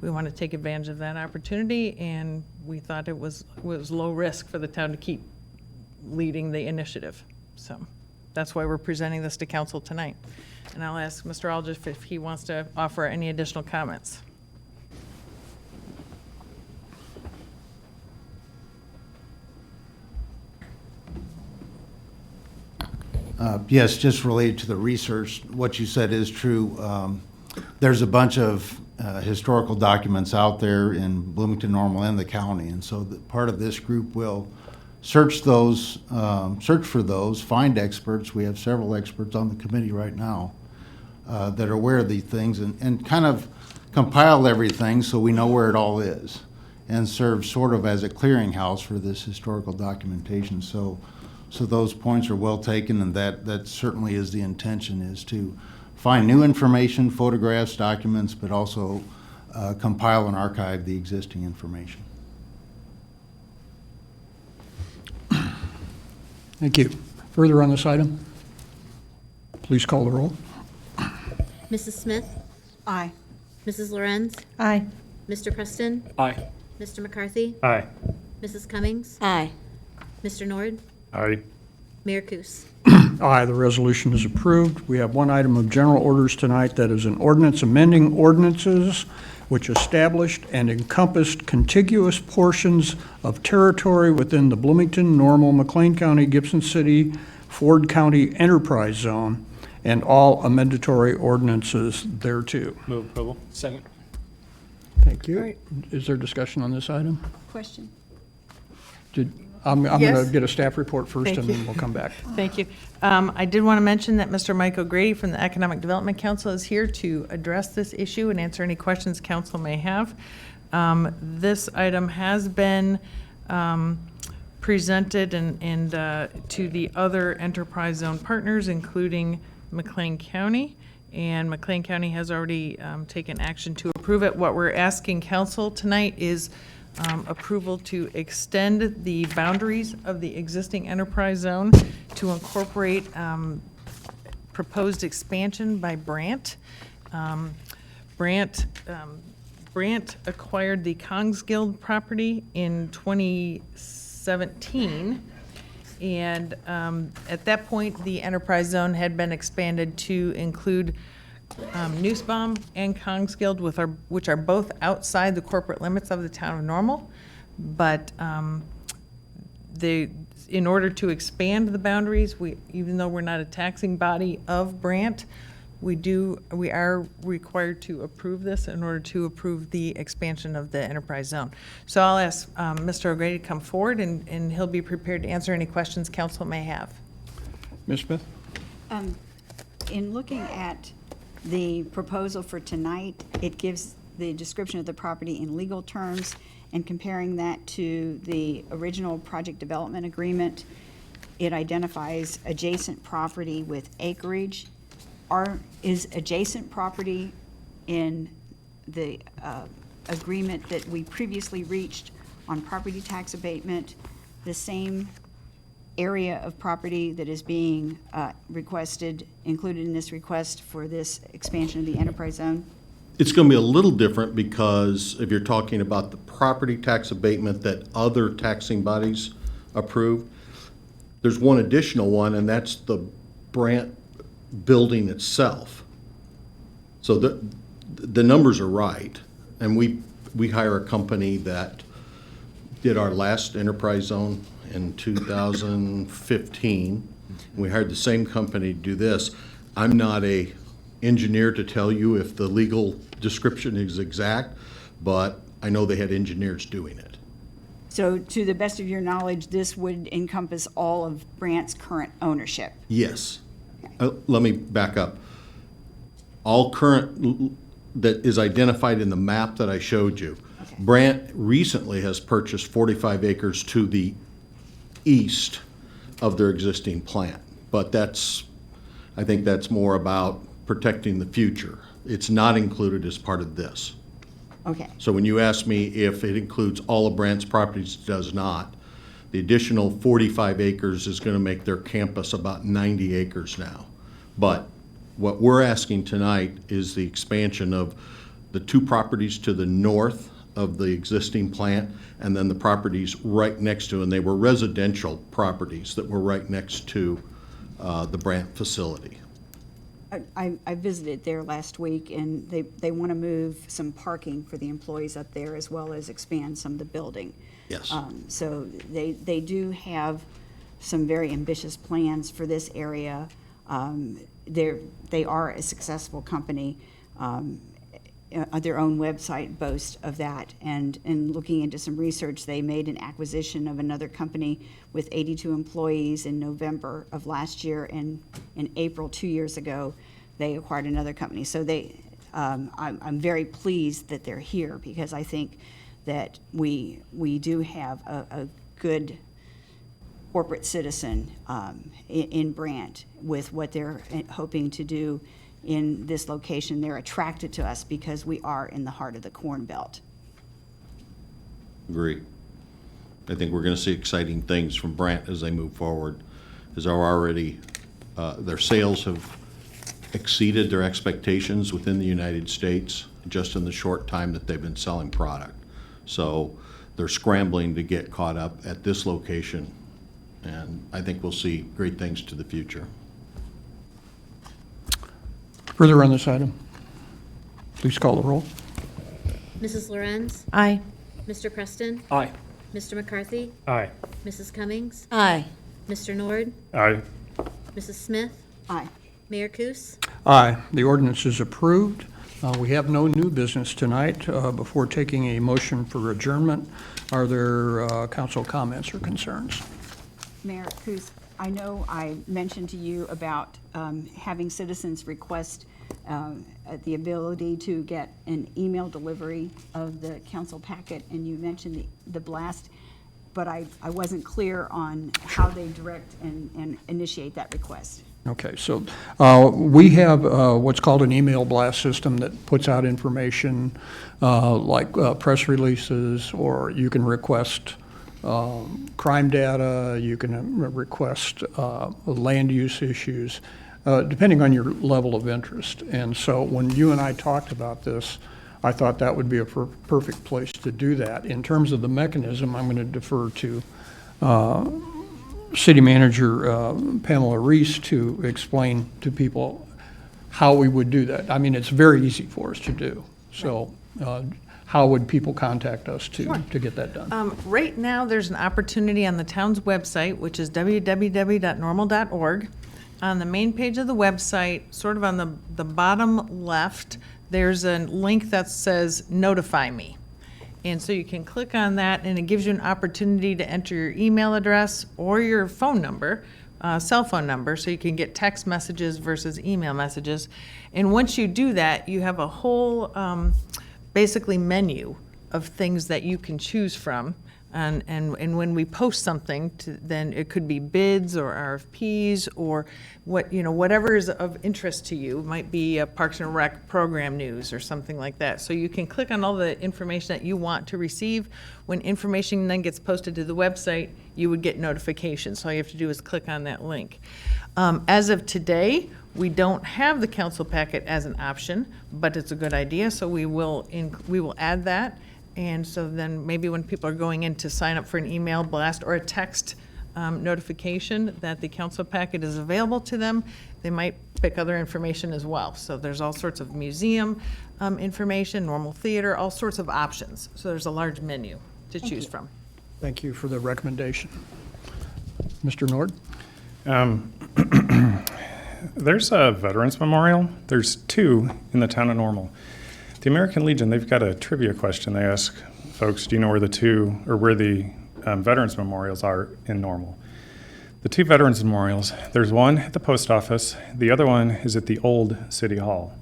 We want to take advantage of that opportunity, and we thought it was low risk for the town to keep leading the initiative. So that's why we're presenting this to council tonight. And I'll ask Mr. Aldrich if he wants to offer any additional comments. Yes, just related to the research, what you said is true. There's a bunch of historical documents out there in Bloomington Normal and the county, and so part of this group will search for those, find experts. We have several experts on the committee right now that are aware of these things, and kind of compile everything so we know where it all is, and serve sort of as a clearinghouse for this historical documentation. So those points are well taken, and that certainly is the intention, is to find new information, photographs, documents, but also compile and archive the existing information. Thank you. Further on this item? Please call the roll. Mrs. Smith? Aye. Mrs. Lorenz? Aye. Mr. Preston? Aye. Mr. McCarthy? Aye. Mrs. Cummings? Aye. Mr. Nord? Aye. Mayor Kus? Aye, the resolution is approved. We have one item of general orders tonight that is an ordinance amending ordinances which established and encompassed contiguous portions of territory within the Bloomington, Normal, McLean County, Gibson City, Ford County Enterprise Zone, and all amendatory ordinances thereto. Move approval. Second. Thank you. Is there discussion on this item? Question? I'm going Yes. to get a staff report first, Thank and you. then we'll come back. Thank you. I did want to mention that Mr. Mike O'Grady from the Economic Development Council is here to address this issue and answer any questions council may have. This item has been presented and to the other enterprise zone partners, including McLean County, and McLean County has already taken action to approve it. What we're asking council tonight is approval to extend the boundaries of the existing enterprise zone to incorporate Proposed expansion by Brandt. Brandt Brandt acquired the Kongsguild property in 2017. And at that point, the enterprise zone had been expanded to include Nussbaum and Kongsguild, which are both outside the corporate limits of the town of Normal. But in order to expand the boundaries, even though we're not a taxing body of Brandt, we are required to approve this in order to approve the expansion of the enterprise zone. So I'll ask Mr. O'Grady to come forward, and he'll be prepared to answer any questions council may have. Ms. Smith? In looking at the proposal for tonight, it gives the description of the property in legal terms, and comparing that to the original project development agreement, it identifies adjacent property with acreage. Is adjacent property in the agreement that we previously reached on property tax abatement the same area of property that is being included in this request for this expansion of the enterprise zone? It's going to be a little different because if you're talking about the property tax abatement that other taxing bodies approved, there's one additional one, and that's the Brandt building itself. So the numbers are right, and we hire a company that did our last enterprise zone in 2015. We hired the same company to do this. I'm not a engineer to tell you if the legal description is exact, but I know they had engineers doing it. So to the best of your knowledge, this would encompass all of Brandt's current ownership? Yes. Let me back up. All current that is identified in the map that I showed you. Okay. Brandt recently has purchased 45 acres to the east of their existing plant, but I think that's more about protecting the future. It's not included as part of this. Okay. So when you ask me if it includes all of Brandt's properties, it does not. The additional 45 acres is going to make their campus about 90 acres now. But what we're asking tonight is the expansion of the two properties to the north of the existing plant, and then the properties right next to, and they were residential properties that were right next to the Brandt facility. I visited there last week, and they want to move some parking for the employees up there, as well as expand some of the building. Yes. So they do have some very ambitious plans for this area. They are a successful company. Their own website boasts of that. And in looking into some research, they made an acquisition of another company with 82 employees in November of last year, and in April 2 years ago, they acquired another company. So I'm very pleased that they're here, because I think that we do have a good corporate citizen in Brandt with what they're hoping to do in this location. They're attracted to us because we are in the heart of the Corn Belt. Agree. I think we're going to see exciting things from Brandt as they move forward, as already their sales have exceeded their expectations within the United States just in the short time that they've been selling product. So they're scrambling to get caught up at this location, and I think we'll see great things to the future. Further on this item, please call the roll. Mrs. Lorenz? Aye. Mr. Preston? Aye. Mr. McCarthy? Aye. Mrs. Cummings? Aye. Mr. Nord? Aye. Mrs. Smith? Aye. Mayor Kus? Aye. The ordinance is approved. We have no new business tonight. Before taking a motion for adjournment, are there council comments or concerns? Mayor Kus, I know I mentioned to you about having citizens request the ability to get an email delivery of the council packet, and you mentioned the blast, but I wasn't clear on how they direct and initiate that request. Okay, so we have what's called an email blast system that puts out information like press releases, or you can request crime data, you can request land use issues, depending on your level of interest. And so when you and I talked about this, I thought that would be a perfect place to do that. In terms of the mechanism, I'm going to defer to City Manager Pamela Reese to explain to people how we would do that. I mean, it's very easy for us to do. So how would people contact us to get that done? Right now, there's an opportunity on the town's website, which is www.normal.org. On the main page of the website, sort of on the bottom left, there's a link that says Notify Me. And so you can click on that, and it gives you an opportunity to enter your email address or your phone number, cell phone number, so you can get text messages versus email messages. And once you do that, you have a whole basically menu of things that you can choose from. And when we post something, then it could be bids or RFPs or whatever is of interest to you. It might be a Parks and Rec program news or something like that. So you can click on all the information that you want to receive. When information then gets posted to the website, you would get notifications. So all you have to do is click on that link. As of today, we don't have the council packet as an option, but it's a good idea, so we will add that. And so then maybe when people are going in to sign up for an email blast or a text notification that the council packet is available to them, they might pick other information as well. So there's all sorts of museum information, normal theater, all sorts of options. So there's a large menu to choose from. Thank you for the recommendation. Mr. Nord? There's a Veterans Memorial. There's two in the town of Normal. The American Legion, they've got a trivia question. They ask folks, do you know where the Veterans Memorials are in Normal? The two Veterans Memorials, there's one at the post office. The other one is at the old City Hall.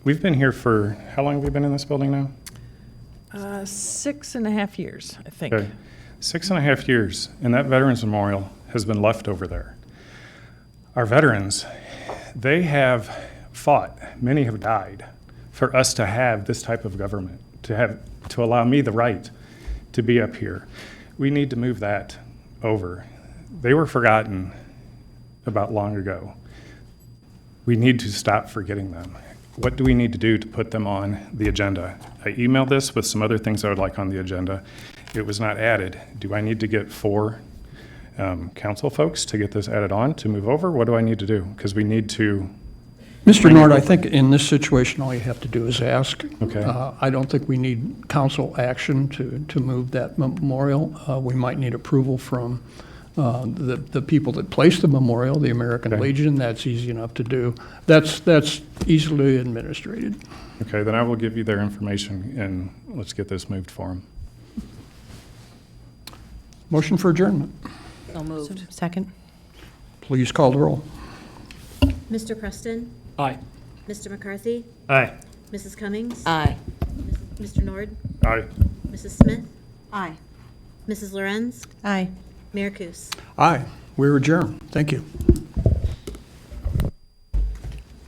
We've been here for, how long have we been in this building now? 6.5 years, I think. Okay. 6.5 years, and that Veterans Memorial has been left over there. Our veterans, they have fought, many have died, for us to have this type of government, to allow me the right to be up here. We need to move that over. They were forgotten about long ago. We need to stop forgetting them. What do we need to do to put them on the agenda? I emailed this with some other things I would like on the agenda. It was not added. Do I need to get 4 council folks to get this added on to move over? What do I need to do? Because we need to. Mr. Nord, I think in this situation, all you have to do is ask. Okay. I don't think we need council action to move that memorial. We might need approval from the people that placed the memorial, the American Legion. That's easy enough to do. That's easily administrated. Okay, then I will give you their information, and let's get this moved for them. Motion for adjournment. So moved. Second. Please call the roll. Mr. Preston? Aye. Mr. McCarthy? Aye. Mrs. Cummings? Aye. Mr. Nord? Aye. Mrs. Smith? Aye. Mrs. Lorenz? Aye. Mayor Kus? Aye. We're adjourned. Thank you.